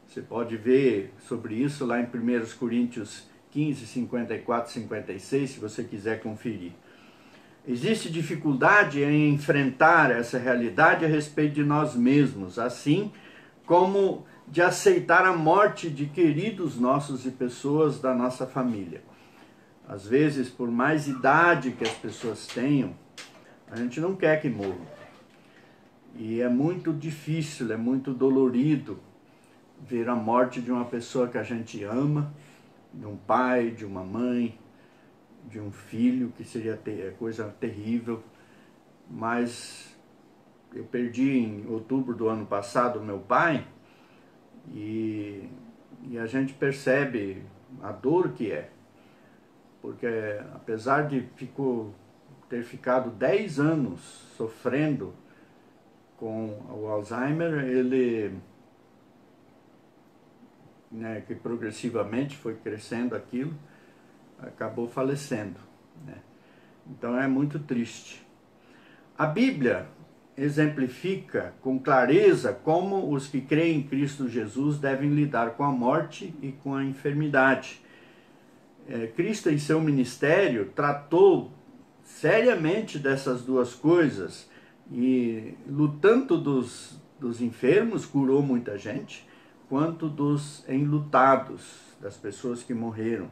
Você pode ver sobre isso lá em 1 Coríntios 15, 54 e 56, se você quiser conferir. Existe dificuldade em enfrentar essa realidade a respeito de nós mesmos, assim como de aceitar a morte de queridos nossos e pessoas da nossa família. Às vezes, por mais idade que as pessoas tenham, a gente não quer que morram. E é muito difícil, é muito dolorido ver a morte de uma pessoa que a gente ama, de um pai, de uma mãe, de um filho, que seria coisa terrível. Mas eu perdi em outubro do ano passado meu pai, e a gente percebe a dor que é. Porque apesar de ter ficado 10 anos sofrendo com o Alzheimer, ele, né, que progressivamente foi crescendo aquilo, acabou falecendo, né? Então é muito triste. A Bíblia exemplifica com clareza como os que creem em Cristo Jesus devem lidar com a morte e com a enfermidade. Cristo, em seu ministério, tratou seriamente dessas duas coisas e, lutando dos enfermos, curou muita gente, quanto dos enlutados, das pessoas que morreram.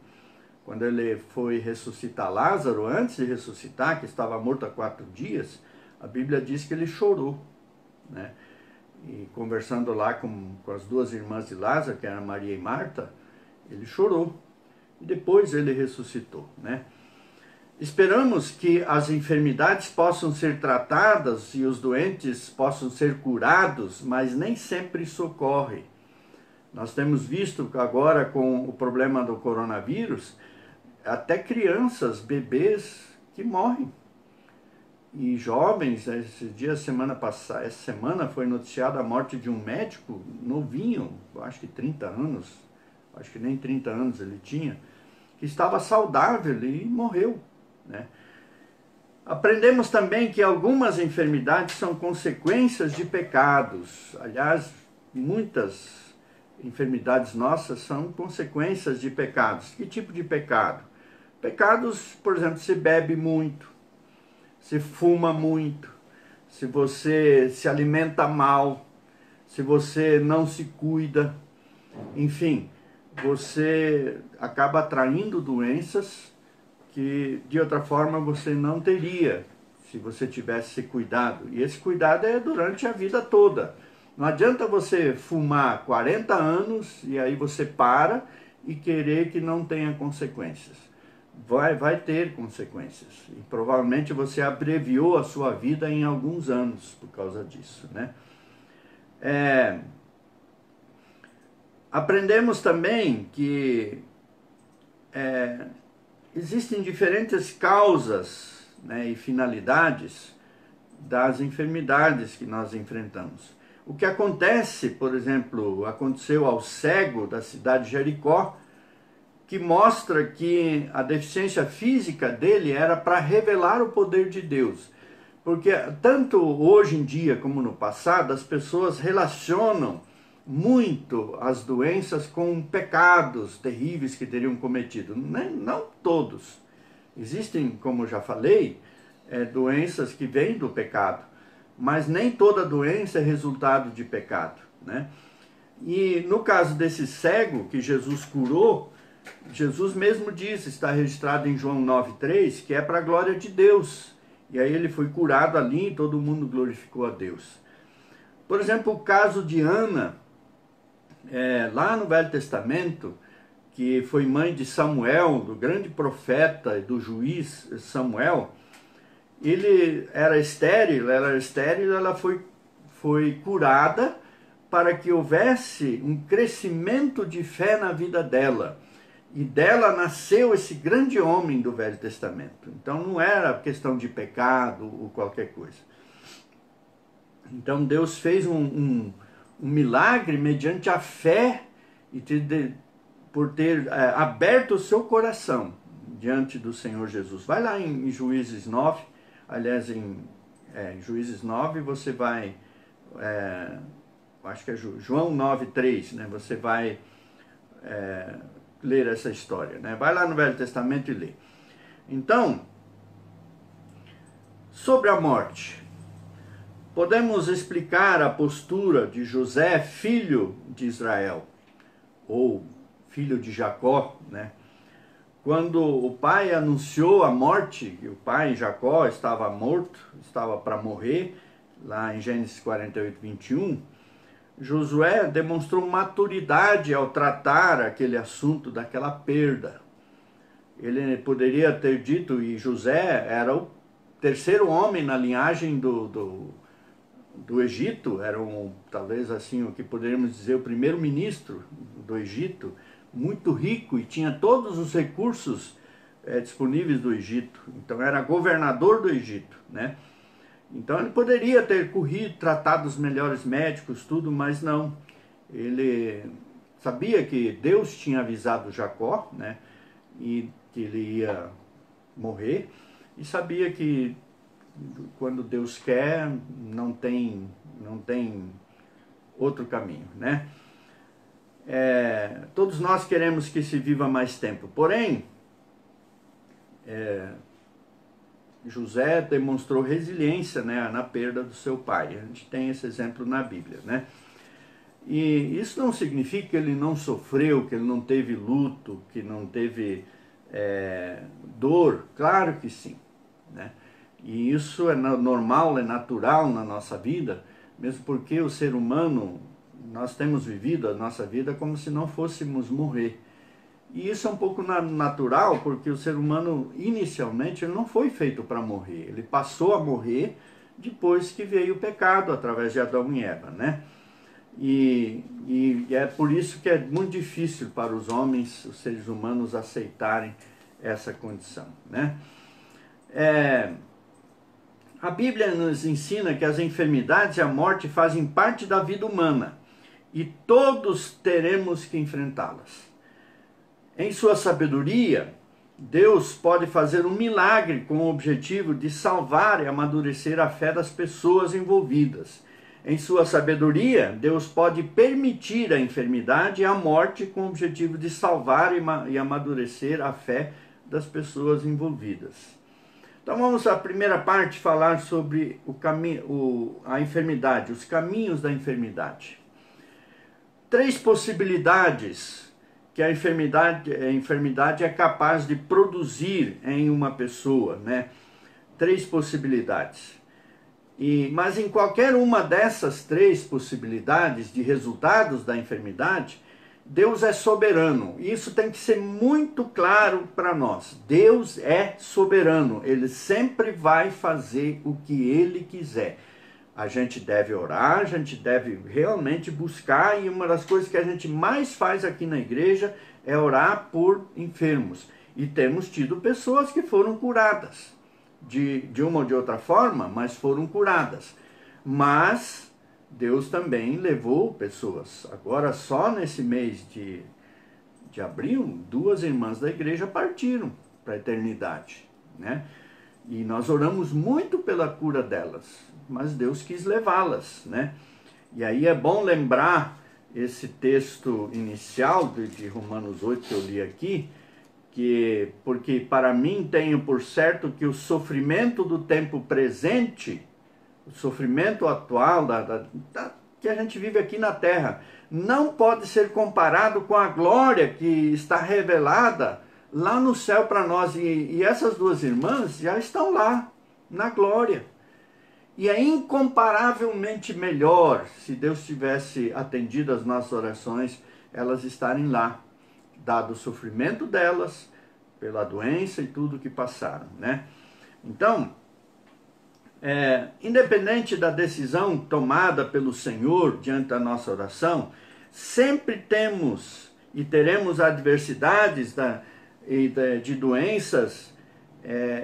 Quando ele foi ressuscitar Lázaro, antes de ressuscitar, que estava morto há 4 dias, a Bíblia diz que ele chorou, né? E conversando lá com as 2 irmãs de Lázaro, que eram Maria e Marta, ele chorou. E depois ele ressuscitou, né? Esperamos que as enfermidades possam ser tratadas e os doentes possam ser curados, mas nem sempre isso ocorre. Nós temos visto agora com o problema do coronavírus, até crianças, bebês que morrem. E jovens, essa semana foi noticiada a morte de um médico novinho, acho que 30 anos, acho que nem 30 anos ele tinha, que estava saudável e morreu, né? Aprendemos também que algumas enfermidades são consequências de pecados. Aliás, muitas enfermidades nossas são consequências de pecados. Que tipo de pecado? Pecados, por exemplo, se bebe muito, se fuma muito, se você se alimenta mal, se você não se cuida, enfim, você acaba atraindo doenças que de outra forma você não teria se você tivesse se cuidado. E esse cuidado é durante a vida toda. Não adianta você fumar 40 anos e aí você para e querer que não tenha consequências. Vai ter consequências. E provavelmente você abreviou a sua vida em alguns anos por causa disso, né? Aprendemos também que existem diferentes causas, né, e finalidades das enfermidades que nós enfrentamos. O que acontece, por exemplo, aconteceu ao cego da cidade de Jericó, que mostra que a deficiência física dele era para revelar o poder de Deus. Porque tanto hoje em dia como no passado, as pessoas relacionam muito as doenças com pecados terríveis que teriam cometido. Não todos. Existem, como eu já falei, doenças que vêm do pecado, mas nem toda doença é resultado de pecado, né? E no caso desse cego que Jesus curou, Jesus mesmo disse, está registrado em João 9,3, que é para a glória de Deus. E aí ele foi curado ali e todo mundo glorificou a Deus. Por exemplo, o caso de Ana, lá no Velho Testamento, que foi mãe de Samuel, do grande profeta e do juiz Samuel. Ele era estéril, ela foi curada para que houvesse um crescimento de fé na vida dela. E dela nasceu esse grande homem do Velho Testamento. Então não era questão de pecado ou qualquer coisa. Então Deus fez um milagre mediante a fé e por ter aberto o seu coração diante do Senhor Jesus. Vai lá em Juízes 9, aliás, em Juízes 9 você vai, acho que é João 9,3, né? Você vai ler essa história, né? Vai lá no Velho Testamento e lê. Então, Sobre a morte, podemos explicar a postura de José, filho de Israel, ou filho de Jacó, né? Quando o pai anunciou a morte, que o pai Jacó estava morto, estava para morrer, lá em Gênesis 48, 21, Josué demonstrou maturidade ao tratar aquele assunto daquela perda. Ele poderia ter dito, e José era o terceiro homem na linhagem do Egito, era talvez assim o que poderíamos dizer o primeiro-ministro do Egito, muito rico e tinha todos os recursos disponíveis do Egito. Então era governador do Egito, né? Então ele poderia ter corrido, tratado os melhores médicos, tudo, mas não. Ele sabia que Deus tinha avisado Jacó, né? E que ele ia morrer, e sabia que quando Deus quer, não tem outro caminho, né? Todos nós queremos que se viva mais tempo, porém, José demonstrou resiliência, né, na perda do seu pai. A gente tem esse exemplo na Bíblia, né? E isso não significa que ele não sofreu, que ele não teve luto, que não teve dor. Claro que sim, né? E isso é normal, é natural na nossa vida, mesmo porque o ser humano, nós temos vivido a nossa vida como se não fôssemos morrer. E isso é um pouco natural, porque o ser humano, inicialmente, ele não foi feito para morrer. Ele passou a morrer depois que veio o pecado, através de Adão e Eva, né? E é por isso que é muito difícil para os homens, os seres humanos, aceitarem essa condição, né? A Bíblia nos ensina que as enfermidades e a morte fazem parte da vida humana e todos teremos que enfrentá-las. Em sua sabedoria, Deus pode fazer um milagre com o objetivo de salvar e amadurecer a fé das pessoas envolvidas. Em sua sabedoria, Deus pode permitir a enfermidade e a morte com o objetivo de salvar e amadurecer a fé das pessoas envolvidas. Então vamos à primeira parte falar sobre a enfermidade, os caminhos da enfermidade. 3 possibilidades que a enfermidade é capaz de produzir em uma pessoa, né? 3 possibilidades. Mas em qualquer uma dessas 3 possibilidades de resultados da enfermidade, Deus é soberano. Isso tem que ser muito claro para nós. Deus é soberano. Ele sempre vai fazer o que Ele quiser. A gente deve orar, a gente deve realmente buscar, e uma das coisas que a gente mais faz aqui na igreja é orar por enfermos. E temos tido pessoas que foram curadas, de uma ou de outra forma, mas foram curadas. Mas Deus também levou pessoas. Agora, só nesse mês de abril, 2 irmãs da igreja partiram para a eternidade, né? E nós oramos muito pela cura delas, mas Deus quis levá-las, né? E aí é bom lembrar esse texto inicial de Romanos 8 que eu li aqui, porque para mim tenho por certo que o sofrimento do tempo presente, o sofrimento atual que a gente vive aqui na terra, não pode ser comparado com a glória que está revelada lá no céu para nós. E essas 2 irmãs já estão lá, na glória. E é incomparavelmente melhor, se Deus tivesse atendido as nossas orações, elas estarem lá, dado o sofrimento delas, pela doença e tudo que passaram, né? Então, independente da decisão tomada pelo Senhor diante da nossa oração, sempre temos e teremos adversidades de doenças,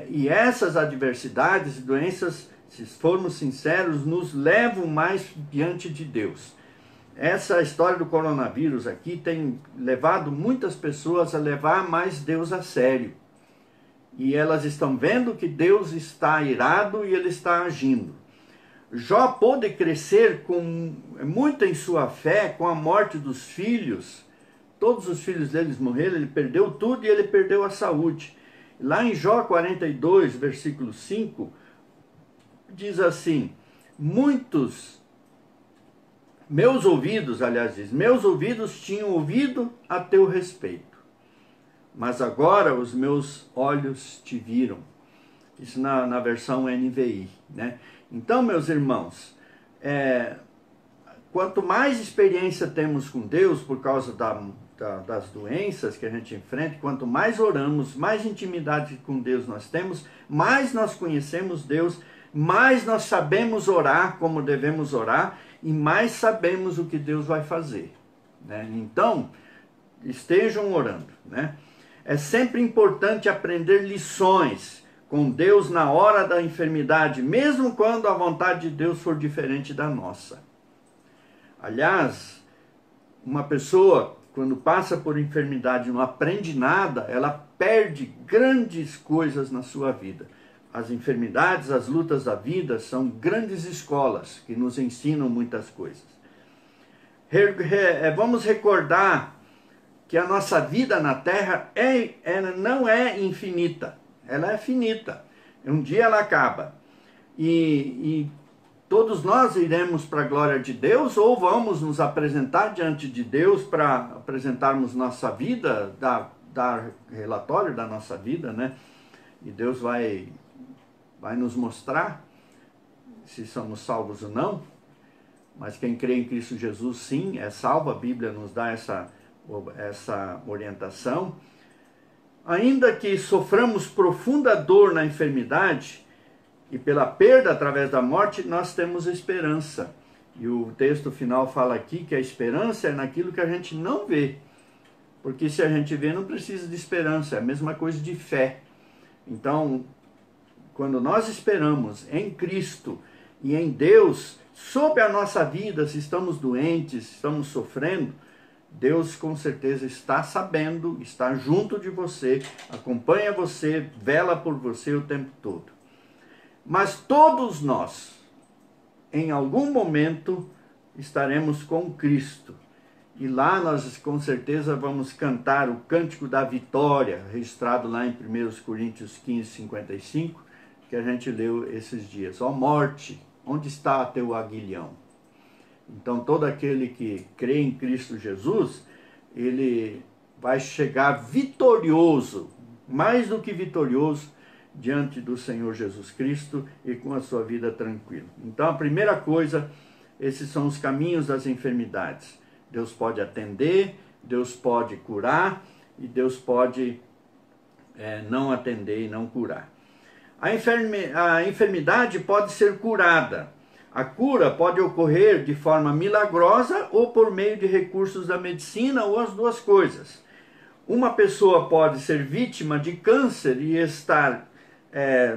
e essas adversidades e doenças, se formos sinceros, nos levam mais diante de Deus. Essa história do coronavírus aqui tem levado muitas pessoas a levar mais Deus a sério. E elas estão vendo que Deus está irado e Ele está agindo. Jó pôde crescer muito em sua fé com a morte dos filhos. Todos os filhos deles morreram, ele perdeu tudo e ele perdeu a saúde. Lá em Jó 42, versículo 5, diz assim: muitos, meus ouvidos, aliás, diz, meus ouvidos tinham ouvido a teu respeito, mas agora os meus olhos te viram. Isso na versão NVI, né? Então, meus irmãos, quanto mais experiência temos com Deus por causa das doenças que a gente enfrenta, quanto mais oramos, mais intimidade com Deus nós temos, mais nós conhecemos Deus, mais nós sabemos orar como devemos orar e mais sabemos o que Deus vai fazer, né? Então, estejam orando, né? É sempre importante aprender lições com Deus na hora da enfermidade, mesmo quando a vontade de Deus for diferente da nossa. Aliás, uma pessoa, quando passa por enfermidade e não aprende nada, ela perde grandes coisas na sua vida. As enfermidades, as lutas da vida são grandes escolas que nos ensinam muitas coisas. Vamos recordar que a nossa vida na Terra não é infinita, ela é finita. Um dia ela acaba. E todos nós iremos para a glória de Deus, ou vamos nos apresentar diante de Deus para apresentarmos nossa vida, dar relatório da nossa vida, né? E Deus vai nos mostrar se somos salvos ou não. Mas quem crê em Cristo Jesus, sim, é salvo. A Bíblia nos dá essa orientação. Ainda que soframos profunda dor na enfermidade e pela perda através da morte, nós temos esperança. E o texto final fala aqui que a esperança é naquilo que a gente não vê. Porque se a gente vê, não precisa de esperança, é a mesma coisa de fé. Então, quando nós esperamos em Cristo e em Deus, sobre a nossa vida, se estamos doentes, se estamos sofrendo, Deus com certeza está sabendo, está junto de você, acompanha você, vela por você o tempo todo. Mas todos nós, em algum momento, estaremos com Cristo. E lá nós com certeza vamos cantar o Cântico da Vitória, registrado lá em 1 Coríntios 15, 55, que a gente leu esses dias. Ó morte, onde está teu aguilhão? Então todo aquele que crê em Cristo Jesus, ele vai chegar vitorioso, mais do que vitorioso, diante do Senhor Jesus Cristo e com a sua vida tranquila. Então a primeira coisa, esses são os caminhos das enfermidades. Deus pode atender, Deus pode curar e Deus pode não atender e não curar. A enfermidade pode ser curada. A cura pode ocorrer de forma milagrosa ou por meio de recursos da medicina, ou as duas coisas. Uma pessoa pode ser vítima de câncer e estar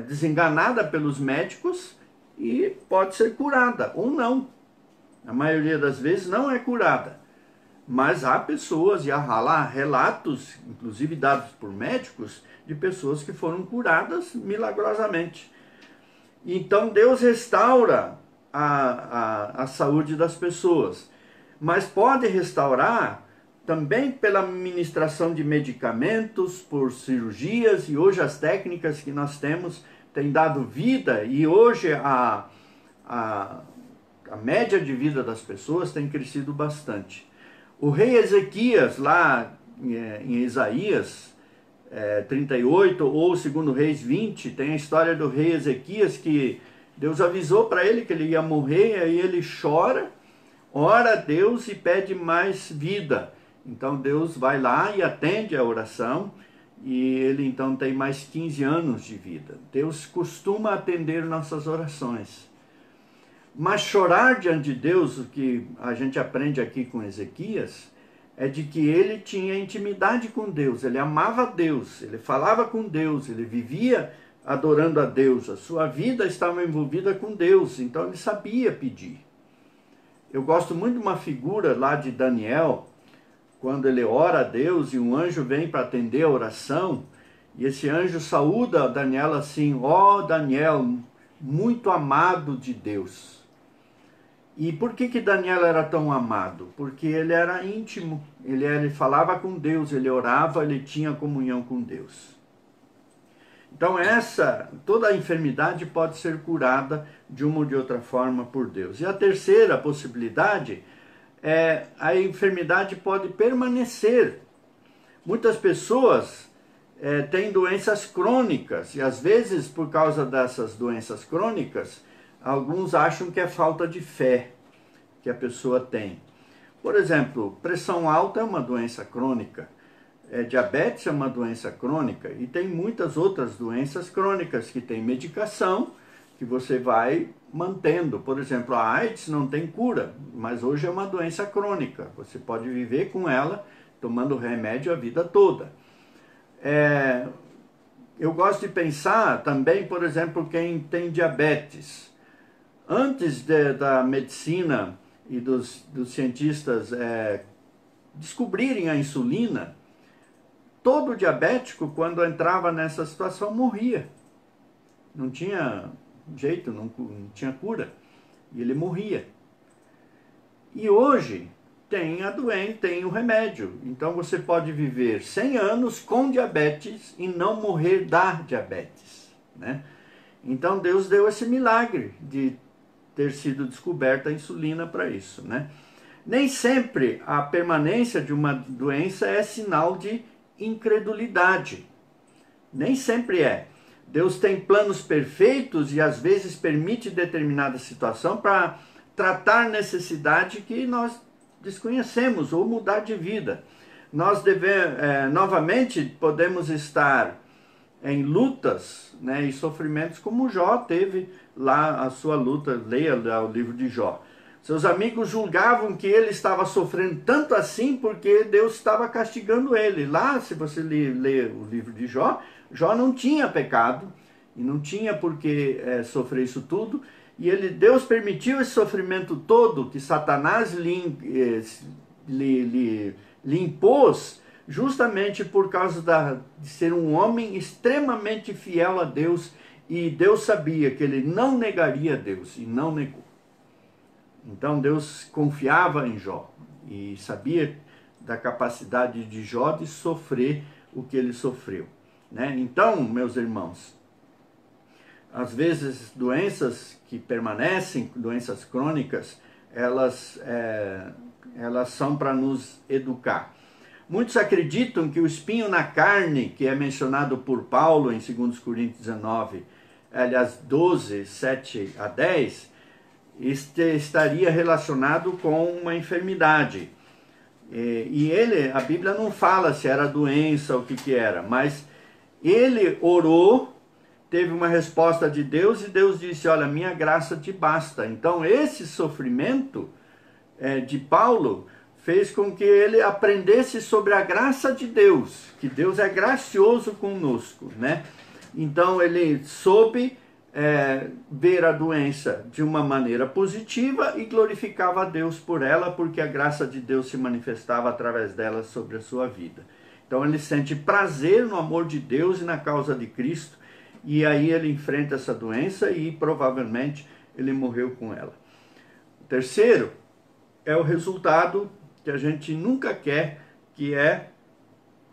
desenganada pelos médicos e pode ser curada, ou não. A maioria das vezes não é curada. Mas há pessoas, e há relatos, inclusive dados por médicos, de pessoas que foram curadas milagrosamente. Então Deus restaura a saúde das pessoas, mas pode restaurar também pela administração de medicamentos, por cirurgias, e hoje as técnicas que nós temos têm dado vida, e hoje a média de vida das pessoas tem crescido bastante. O rei Ezequias, lá em Isaías 38, ou 2 Reis 20, tem a história do rei Ezequias, que Deus avisou para ele que ele ia morrer, aí ele chora, ora a Deus e pede mais vida. Então Deus vai lá e atende a oração, e ele então tem mais 15 anos de vida. Deus costuma atender nossas orações. Mas chorar diante de Deus, o que a gente aprende aqui com Ezequias, é de que ele tinha intimidade com Deus, ele amava Deus, ele falava com Deus, ele vivia adorando a Deus, a sua vida estava envolvida com Deus, então ele sabia pedir. Eu gosto muito de uma figura lá de Daniel, quando ele ora a Deus e um anjo vem para atender a oração, e esse anjo saúda Daniel assim: ó Daniel, muito amado de Deus. E por que Daniel era tão amado? Porque ele era íntimo, ele falava com Deus, ele orava, ele tinha comunhão com Deus. Então toda a enfermidade pode ser curada de uma ou de outra forma por Deus. E a terceira possibilidade é a enfermidade pode permanecer. Muitas pessoas têm doenças crônicas e às vezes por causa dessas doenças crônicas, alguns acham que é falta de fé que a pessoa tem. Por exemplo, pressão alta é uma doença crônica. Diabetes é uma doença crônica e tem muitas outras doenças crônicas que tem medicação que você vai mantendo. Por exemplo, a AIDS não tem cura, mas hoje é uma doença crônica. Você pode viver com ela tomando remédio a vida toda. Eu gosto de pensar também, por exemplo, quem tem diabetes. Antes da medicina e dos cientistas descobrirem a insulina, todo diabético, quando entrava nessa situação, morria. Não tinha jeito, não tinha cura. E ele morria. E hoje tem a doença, tem o remédio. Então você pode viver 100 anos com diabetes e não morrer da diabetes, né? Então Deus deu esse milagre de ter sido descoberta a insulina para isso, né? Nem sempre a permanência de uma doença é sinal de incredulidade. Nem sempre é. Deus tem planos perfeitos e às vezes permite determinada situação para tratar necessidade que nós desconhecemos ou mudar de vida. Nós novamente podemos estar em lutas, né, e sofrimentos como Jó teve lá a sua luta. Leia lá o livro de Jó. Seus amigos julgavam que ele estava sofrendo tanto assim porque Deus estava castigando ele. Lá, se você ler o livro de Jó, Jó não tinha pecado e não tinha por que sofrer isso tudo. E Deus permitiu esse sofrimento todo que Satanás lhe impôs, justamente por causa de ser um homem extremamente fiel a Deus. E Deus sabia que ele não negaria a Deus e não negou. Então Deus confiava em Jó e sabia da capacidade de Jó de sofrer o que ele sofreu, né? Então, meus irmãos, às vezes doenças que permanecem, doenças crônicas, elas são para nos educar. Muitos acreditam que o espinho na carne, que é mencionado por Paulo em 2 Coríntios 19, aliás 12, 7 a 10, estaria relacionado com uma enfermidade. E a Bíblia não fala se era doença ou o que era, mas ele orou, teve uma resposta de Deus e Deus disse: olha, minha graça te basta. Então esse sofrimento de Paulo fez com que ele aprendesse sobre a graça de Deus, que Deus é gracioso conosco, né? Então ele soube ver a doença de uma maneira positiva e glorificava a Deus por ela, porque a graça de Deus se manifestava através dela sobre a sua vida. Então ele sente prazer no amor de Deus e na causa de Cristo, e aí ele enfrenta essa doença e provavelmente ele morreu com ela. O terceiro é o resultado que a gente nunca quer, que é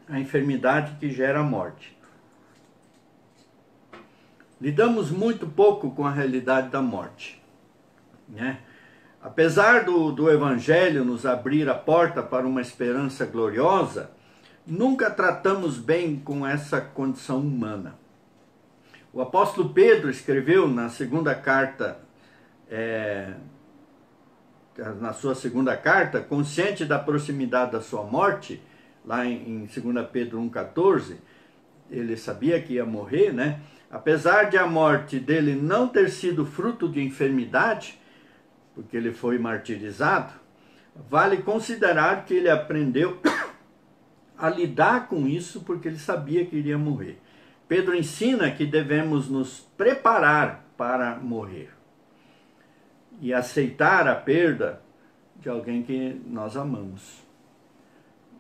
a enfermidade que gera a morte. Lidamos muito pouco com a realidade da morte, né? Apesar do Evangelho nos abrir a porta para uma esperança gloriosa, nunca tratamos bem com essa condição humana. O apóstolo Pedro escreveu na sua segunda carta, consciente da proximidade da sua morte, lá em 2 Pedro 1,14, ele sabia que ia morrer, né? Apesar de a morte dele não ter sido fruto de enfermidade, porque ele foi martirizado, vale considerar que ele aprendeu a lidar com isso porque ele sabia que iria morrer. Pedro ensina que devemos nos preparar para morrer e aceitar a perda de alguém que nós amamos.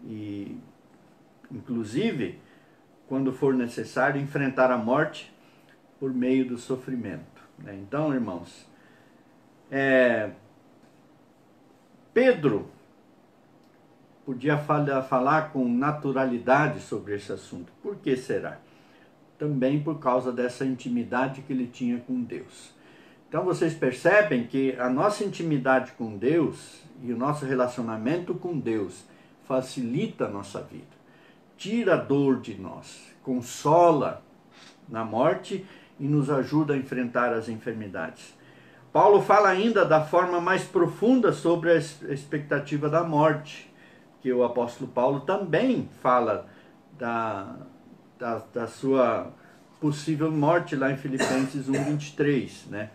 E, inclusive, quando for necessário, enfrentar a morte por meio do sofrimento, né? Então, irmãos, Pedro podia falar com naturalidade sobre esse assunto. Por que será? também por causa dessa intimidade que ele tinha com Deus. Então vocês percebem que a nossa intimidade com Deus e o nosso relacionamento com Deus facilita a nossa vida, tira a dor de nós, consola na morte e nos ajuda a enfrentar as enfermidades. Paulo fala ainda da forma mais profunda sobre a expectativa da morte, que o apóstolo Paulo também fala da sua possível morte lá em Filipenses 1:23, né?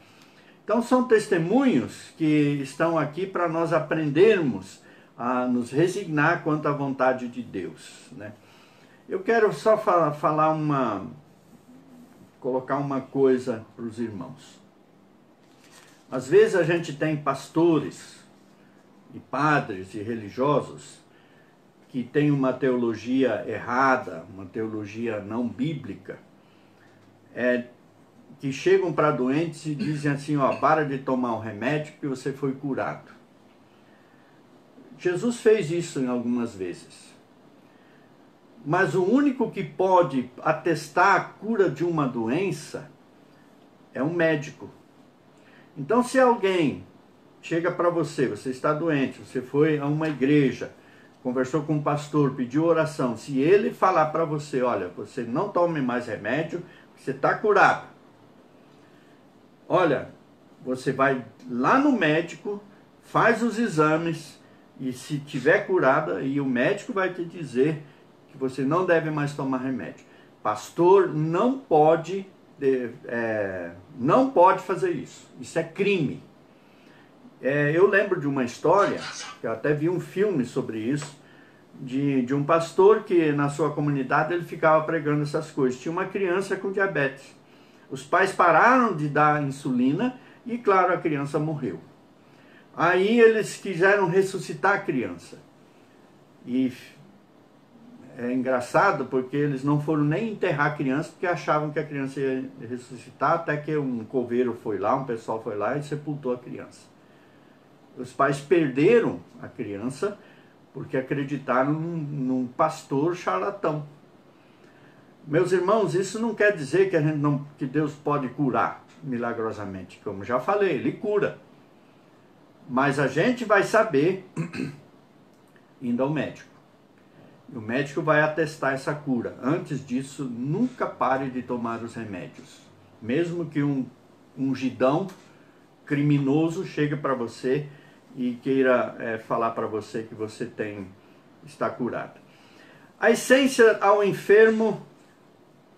Então são testemunhos que estão aqui para nós aprendermos a nos resignar quanto à vontade de Deus, né? Eu quero só colocar uma coisa para os irmãos. Às vezes a gente tem pastores e padres e religiosos que têm uma teologia errada, uma teologia não bíblica, que chegam para doentes e dizem assim, ó, para de tomar o remédio que você foi curado. Jesus fez isso em algumas vezes. Mas o único que pode atestar a cura de uma doença é um médico. Então, se alguém chega para você, você está doente, você foi a uma igreja, conversou com um pastor, pediu oração, se ele falar para você, olha, você não tome mais remédio, você está curado. Olha, você vai lá no médico, faz os exames, e se tiver curada, e o médico vai te dizer que você não deve mais tomar remédio. Pastor não pode fazer isso. Isso é crime. Eu lembro de uma história, que eu até vi um filme sobre isso, de um pastor que na sua comunidade ele ficava pregando essas coisas. Tinha uma criança com diabetes. Os pais pararam de dar insulina e, claro, a criança morreu. Aí eles quiseram ressuscitar a criança. E é engraçado porque eles não foram nem enterrar a criança porque achavam que a criança ia ressuscitar, até que um coveiro foi lá, um pessoal foi lá e sepultou a criança. Os pais perderam a criança porque acreditaram num pastor charlatão. Meus irmãos, isso não quer dizer que Deus pode curar milagrosamente. Como já falei, Ele cura. Mas a gente vai saber indo ao médico. E o médico vai atestar essa cura. Antes disso, nunca pare de tomar os remédios. Mesmo que um ungidão criminoso chegue para você e queira falar para você que você está curado. A essência ao enfermo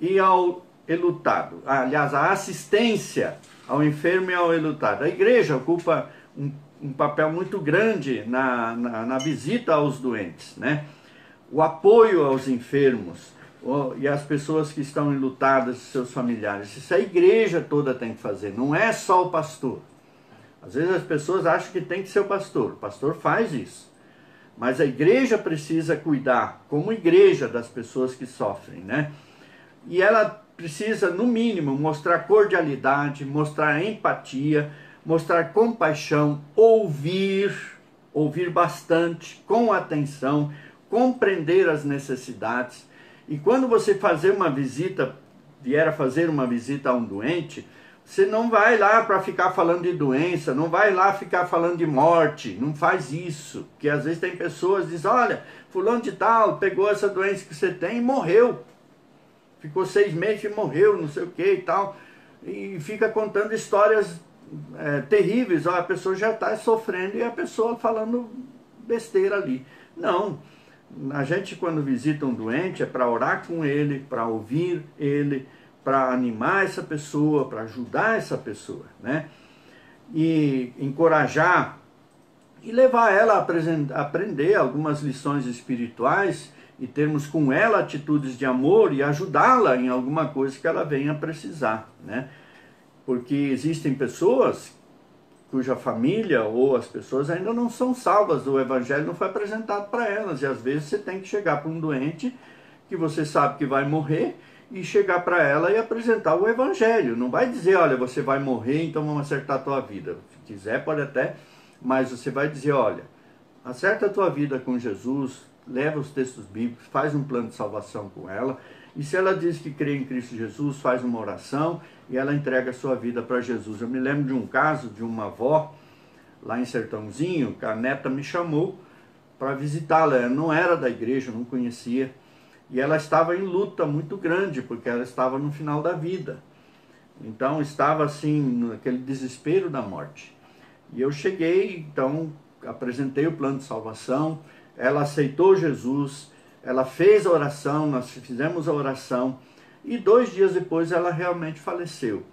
e ao enlutado. Aliás, a assistência ao enfermo e ao enlutado. A igreja ocupa um papel muito grande na visita aos doentes, né? O apoio aos enfermos e às pessoas que estão enlutadas, seus familiares. Isso a igreja toda tem que fazer, não é só o pastor. Às vezes as pessoas acham que tem que ser o pastor faz isso. Mas a igreja precisa cuidar, como igreja, das pessoas que sofrem, né? E ela precisa, no mínimo, mostrar cordialidade, mostrar empatia, mostrar compaixão, ouvir bastante, com atenção, compreender as necessidades. E quando você vier a fazer uma visita a um doente, você não vai lá para ficar falando de doença, não vai lá ficar falando de morte, não faz isso. Porque às vezes tem pessoas que dizem, olha, fulano de tal pegou essa doença que você tem e morreu. Ficou 6 meses e morreu, não sei o que e tal. E fica contando histórias terríveis. Ó, a pessoa já está sofrendo e a pessoa falando besteira ali. Não. A gente, quando visita um doente, é para orar com ele, para ouvir ele, para animar essa pessoa, para ajudar essa pessoa, né? E encorajar e levar ela a aprender algumas lições espirituais e termos com ela atitudes de amor e ajudá-la em alguma coisa que ela venha precisar, né? Porque existem pessoas cuja família ou as pessoas ainda não são salvas, o evangelho não foi apresentado para elas, e às vezes você tem que chegar para um doente que você sabe que vai morrer e chegar para ela e apresentar o evangelho. Não vai dizer, olha, você vai morrer, então vamos acertar a tua vida. Se quiser, pode até, mas você vai dizer, olha, acerta a tua vida com Jesus, leva os textos bíblicos, faz um plano de salvação com ela E se ela diz que crê em Cristo Jesus, faz uma oração e ela entrega a sua vida para Jesus. Eu me lembro de um caso de uma avó, lá em Sertãozinho, que a neta me chamou para visitá-la. Ela não era da igreja, não conhecia. E ela estava em luta muito grande, porque ela estava no final da vida. Então estava assim, naquele desespero da morte. E eu cheguei, então apresentei o plano de salvação, ela aceitou Jesus, ela fez a oração, nós fizemos a oração, e 2 dias depois ela realmente faleceu.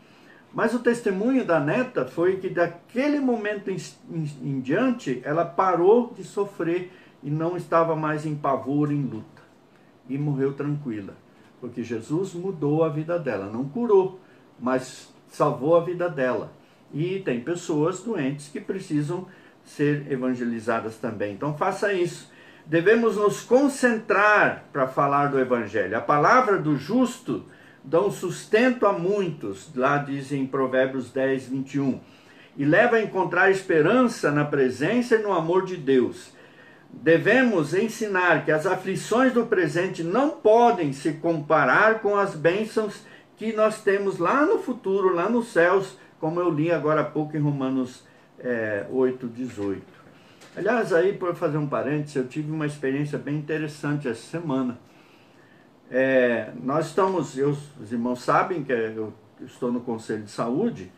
Mas o testemunho da neta foi que daquele momento em diante, ela parou de sofrer e não estava mais em pavor, em luta. E morreu tranquila, porque Jesus mudou a vida dela, não curou, mas salvou a vida dela. E tem pessoas doentes que precisam ser evangelizadas também. Então faça isso. Devemos nos concentrar para falar do Evangelho. A palavra do justo dão sustento a muitos, lá diz em Provérbios 10, 21, e leva a encontrar esperança na presença e no amor de Deus. Devemos ensinar que as aflições do presente não podem se comparar com as bênçãos que nós temos lá no futuro, lá nos céus, como eu li agora há pouco em Romanos 8, 18. Aliás, aí, por fazer um parênteses, eu tive uma experiência bem interessante essa semana. Nós estamos, os irmãos sabem que eu estou no Conselho de Saúde,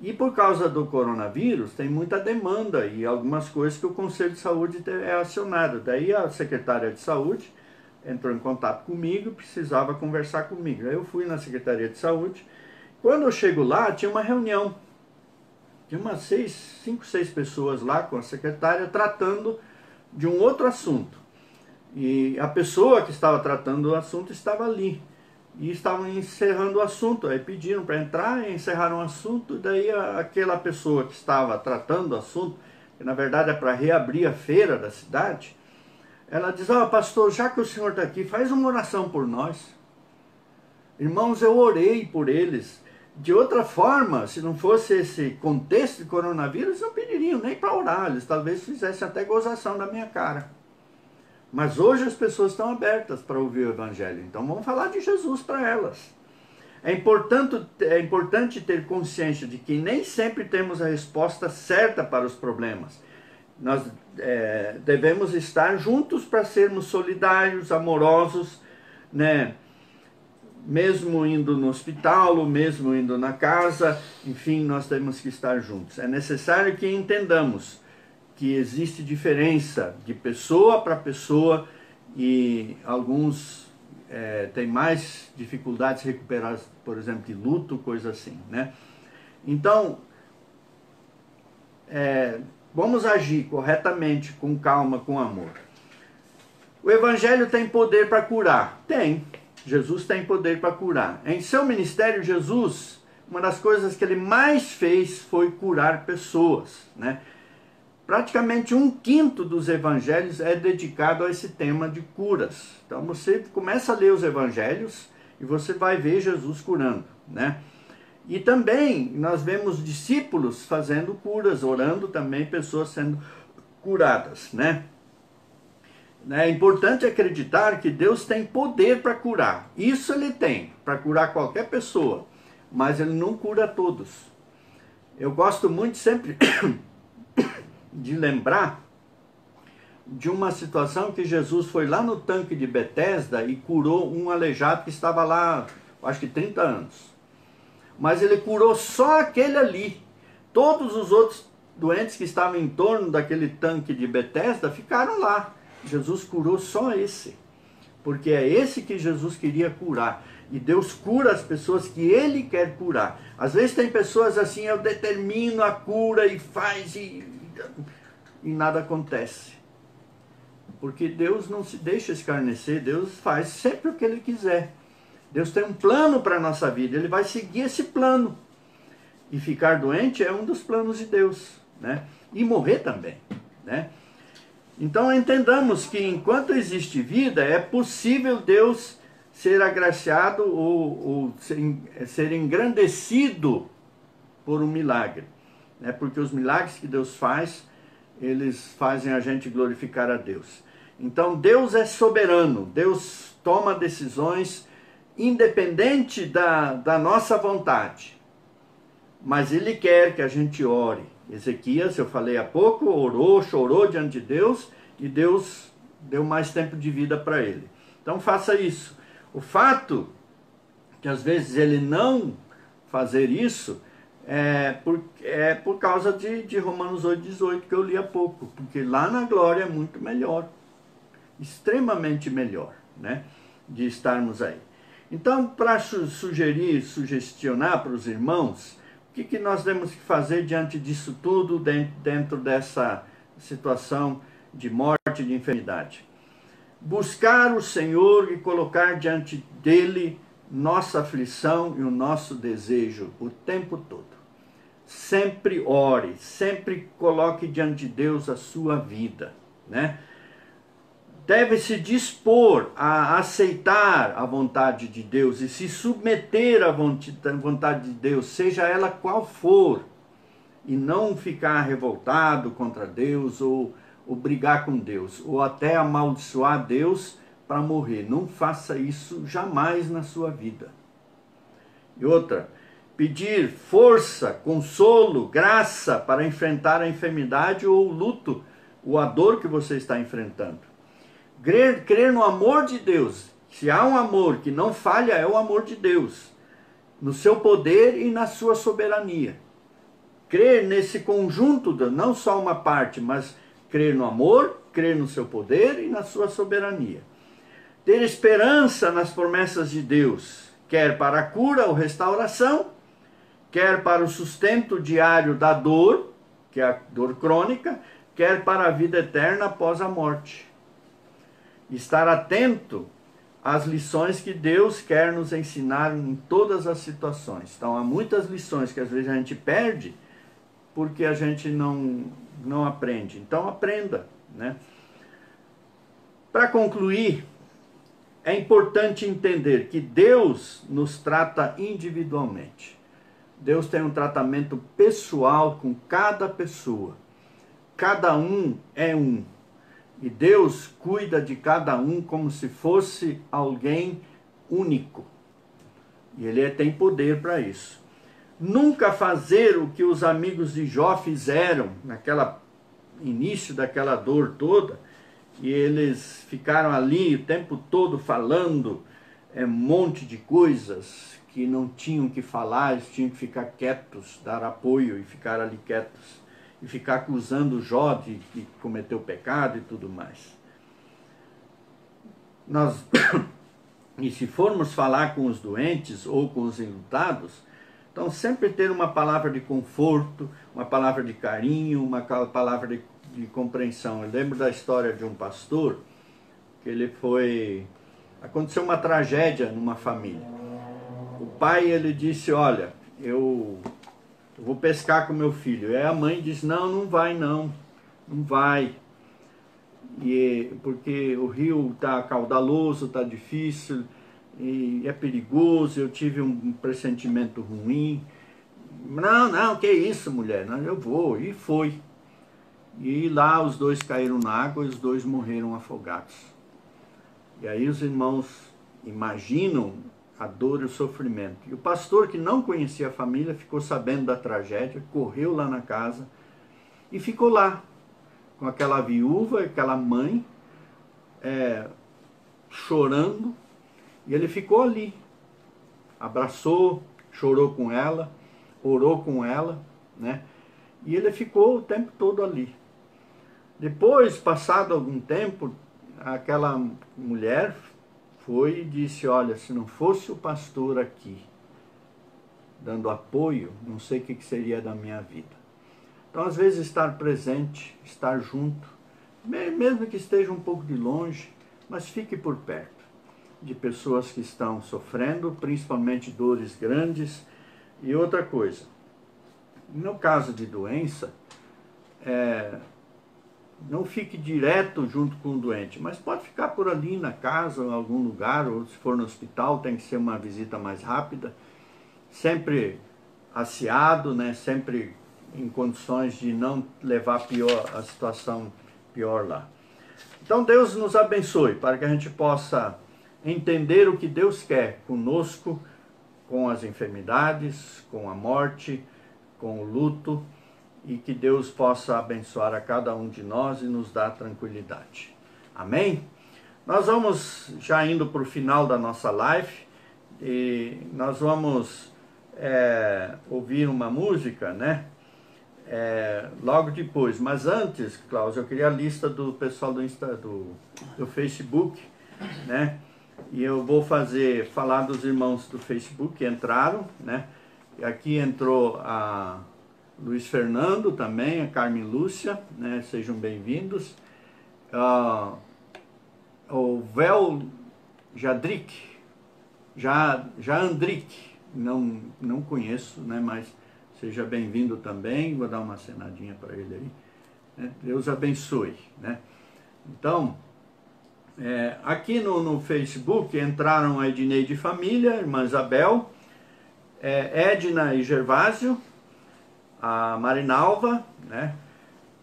e por causa do coronavírus tem muita demanda e algumas coisas que o Conselho de Saúde é acionado. Daí a secretária de Saúde entrou em contato comigo e precisava conversar comigo. Aí eu fui na Secretaria de Saúde. Quando eu chego lá, tinha uma reunião. Tinha umas 5, 6 pessoas lá com a secretária tratando de um outro assunto. E a pessoa que estava tratando o assunto estava ali. E estavam encerrando o assunto. Aí pediram para entrar e encerraram o assunto. Daí aquela pessoa que estava tratando o assunto, que na verdade é para reabrir a feira da cidade, ela diz: pastor, já que o senhor está aqui, faz uma oração por nós. Irmãos, eu orei por eles. De outra forma, se não fosse esse contexto de coronavírus, não pediriam nem para orar. Eles talvez fizessem até gozação da minha cara. Mas hoje as pessoas estão abertas para ouvir o Evangelho. Então vamos falar de Jesus para elas. É importante ter consciência de que nem sempre temos a resposta certa para os problemas. Nós devemos estar juntos para sermos solidários, amorosos, né? Mesmo indo no hospital, ou mesmo indo na casa, enfim, nós temos que estar juntos. É necessário que entendamos que existe diferença de pessoa para pessoa e alguns têm mais dificuldades de recuperar, por exemplo, de luto, coisa assim, né? Então, vamos agir corretamente, com calma, com amor. O Evangelho tem poder para curar? Tem. Jesus tem poder para curar. Em seu ministério, Jesus, uma das coisas que ele mais fez foi curar pessoas, né? Praticamente 1/5 dos evangelhos é dedicado a esse tema de curas. Então você começa a ler os evangelhos e você vai ver Jesus curando, né? E também nós vemos discípulos fazendo curas, orando também, pessoas sendo curadas, né? É importante acreditar que Deus tem poder para curar. Isso ele tem, para curar qualquer pessoa, mas ele não cura todos. Eu gosto muito sempre de lembrar de uma situação que Jesus foi lá no tanque de Betesda e curou um aleijado que estava lá, acho que 30 anos. Mas ele curou só aquele ali. Todos os outros doentes que estavam em torno daquele tanque de Betesda ficaram lá. Jesus curou só esse, porque é esse que Jesus queria curar. E Deus cura as pessoas que Ele quer curar. Às vezes tem pessoas assim, eu determino a cura e faz e nada acontece. Porque Deus não se deixa escarnecer, Deus faz sempre o que Ele quiser. Deus tem um plano para a nossa vida, Ele vai seguir esse plano. E ficar doente é um dos planos de Deus, né? E morrer também, né? Então entendamos que enquanto existe vida, é possível Deus ser agraciado ou ser engrandecido por um milagre, né? Porque os milagres que Deus faz, eles fazem a gente glorificar a Deus. Então Deus é soberano, Deus toma decisões independente da nossa vontade. Mas Ele quer que a gente ore. Ezequias, eu falei há pouco, orou, chorou diante de Deus, e Deus deu mais tempo de vida para ele. Então faça isso. O fato que às vezes ele não fazer isso é por causa de Romanos 8,18, que eu li há pouco. Porque lá na glória é muito melhor. Extremamente melhor, né? De estarmos aí. Então, para sugestionar para os irmãos, o que nós temos que fazer diante disso tudo, dentro dessa situação de morte e de enfermidade? Buscar o Senhor e colocar diante dele nossa aflição e o nosso desejo o tempo todo. Sempre ore, sempre coloque diante de Deus a sua vida, né? Deve se dispor a aceitar a vontade de Deus e se submeter à vontade de Deus, seja ela qual for, e não ficar revoltado contra Deus ou brigar com Deus, ou até amaldiçoar Deus para morrer. Não faça isso jamais na sua vida. E outra, pedir força, consolo, graça para enfrentar a enfermidade ou o luto, ou a dor que você está enfrentando. Crer no amor de Deus. Se há um amor que não falha, é o amor de Deus, no seu poder e na sua soberania. Crer nesse conjunto, não só uma parte, mas crer no amor, crer no seu poder e na sua soberania. Ter esperança nas promessas de Deus, quer para a cura ou restauração, quer para o sustento diário da dor, que é a dor crônica, quer para a vida eterna após a morte. Estar atento às lições que Deus quer nos ensinar em todas as situações. Então, há muitas lições que às vezes a gente perde porque a gente não aprende. Então, aprenda, né? Para concluir, é importante entender que Deus nos trata individualmente. Deus tem um tratamento pessoal com cada pessoa. Cada um é um. E Deus cuida de cada um como se fosse alguém único. E Ele tem poder para isso. Nunca fazer o que os amigos de Jó fizeram, naquela início daquela dor toda, e eles ficaram ali o tempo todo falando um monte de coisas que não tinham que falar, eles tinham que ficar quietos, dar apoio e ficar ali quietos. E ficar acusando Jó de que cometeu pecado e tudo mais. E se formos falar com os doentes ou com os enlutados, então sempre ter uma palavra de conforto, uma palavra de carinho, uma palavra de compreensão. Eu lembro da história de um pastor, que aconteceu uma tragédia numa família. O pai, ele disse, olha, eu vou pescar com meu filho. E a mãe disse, não vai não vai. Porque o rio está caudaloso, está difícil, e é perigoso, eu tive um pressentimento ruim. Não, que isso, mulher, não, eu vou. E foi. E lá os dois caíram na água e os dois morreram afogados. E aí os irmãos imaginam a dor e o sofrimento. E o pastor, que não conhecia a família, ficou sabendo da tragédia, correu lá na casa e ficou lá, com aquela viúva, aquela mãe, chorando, e ele ficou ali, abraçou, chorou com ela, orou com ela, né? E ele ficou o tempo todo ali. Depois, passado algum tempo, aquela mulher foi e disse, olha, se não fosse o pastor aqui, dando apoio, não sei o que seria da minha vida. Então, às vezes, estar presente, estar junto, mesmo que esteja um pouco de longe, mas fique por perto de pessoas que estão sofrendo, principalmente dores grandes. E outra coisa, no caso de doença, não fique direto junto com o doente, mas pode ficar por ali na casa, em algum lugar, ou se for no hospital, tem que ser uma visita mais rápida, sempre asseado, né? Sempre em condições de não levar a situação pior lá. Então Deus nos abençoe, para que a gente possa entender o que Deus quer conosco, com as enfermidades, com a morte, com o luto, e que Deus possa abençoar a cada um de nós e nos dar tranquilidade. Amém? Nós vamos já indo para o final da nossa live, e nós vamos ouvir uma música, né? Logo depois, mas antes, Cláudio, eu queria a lista do pessoal do Facebook, né? E eu vou falar dos irmãos do Facebook que entraram, né? E aqui entrou a Luiz Fernando também, a Carmen Lúcia, né? Sejam bem-vindos. O Vel Jadric, Jandric, não conheço, né? Mas seja bem-vindo também. Vou dar uma acenadinha para ele aí, né? Deus abençoe, né? Então, aqui no Facebook entraram a Edneide Família, irmã Isabel, Edna e Gervásio, a Marinalva, né?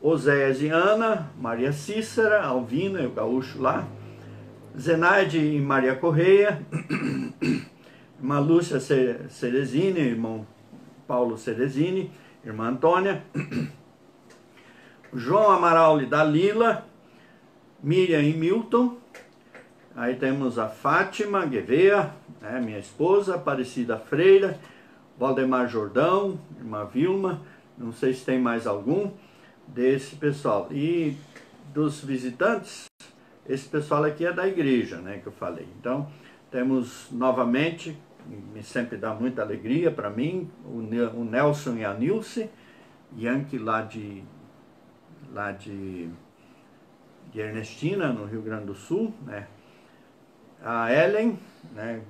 Oséias e Ana, Maria Cícera, Alvina e o gaúcho lá, Zenaide e Maria Correia, irmã Lúcia Cerezini, irmão Paulo Cerezini, irmã Antônia, João Amaral e Dalila, Miriam e Milton. Aí temos a Fátima Guevea, né, minha esposa, Aparecida Freira, Valdemar Jordão, irmã Vilma, não sei se tem mais algum desse pessoal. E dos visitantes, esse pessoal aqui é da igreja, né, que eu falei. Então, temos novamente, me sempre dá muita alegria para mim, o Nelson e a Nilce, Yankee lá de Ernestina, no Rio Grande do Sul, né? A Ellen, né?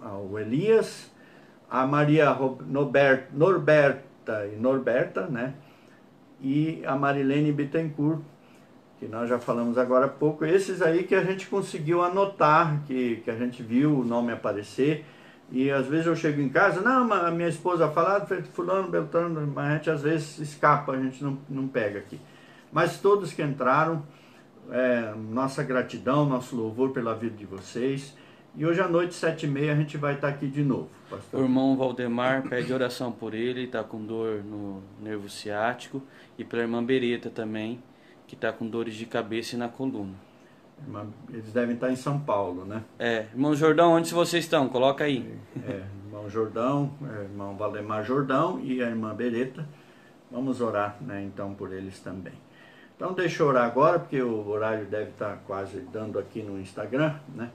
O Elias, a Maria Norberta, né? E a Marilene Bittencourt, que nós já falamos agora há pouco. Esses aí que a gente conseguiu anotar, que a gente viu o nome aparecer. E às vezes eu chego em casa, não, a minha esposa fala, fulano, beltrano, mas a gente às vezes escapa, a gente não pega aqui. Mas todos que entraram, nossa gratidão, nosso louvor pela vida de vocês. E hoje à noite, 7h30, a gente vai estar aqui de novo, pastor. O irmão Valdemar pede oração por ele, está com dor no nervo ciático. E pela irmã Bereta também, que está com dores de cabeça e na coluna. Eles devem estar em São Paulo, né? Irmão Jordão, onde vocês estão? Coloca aí. Irmão Jordão, irmão Valdemar Jordão e a irmã Bereta. Vamos orar, né, então, por eles também. Então deixa eu orar agora, porque o horário deve estar quase dando aqui no Instagram, né?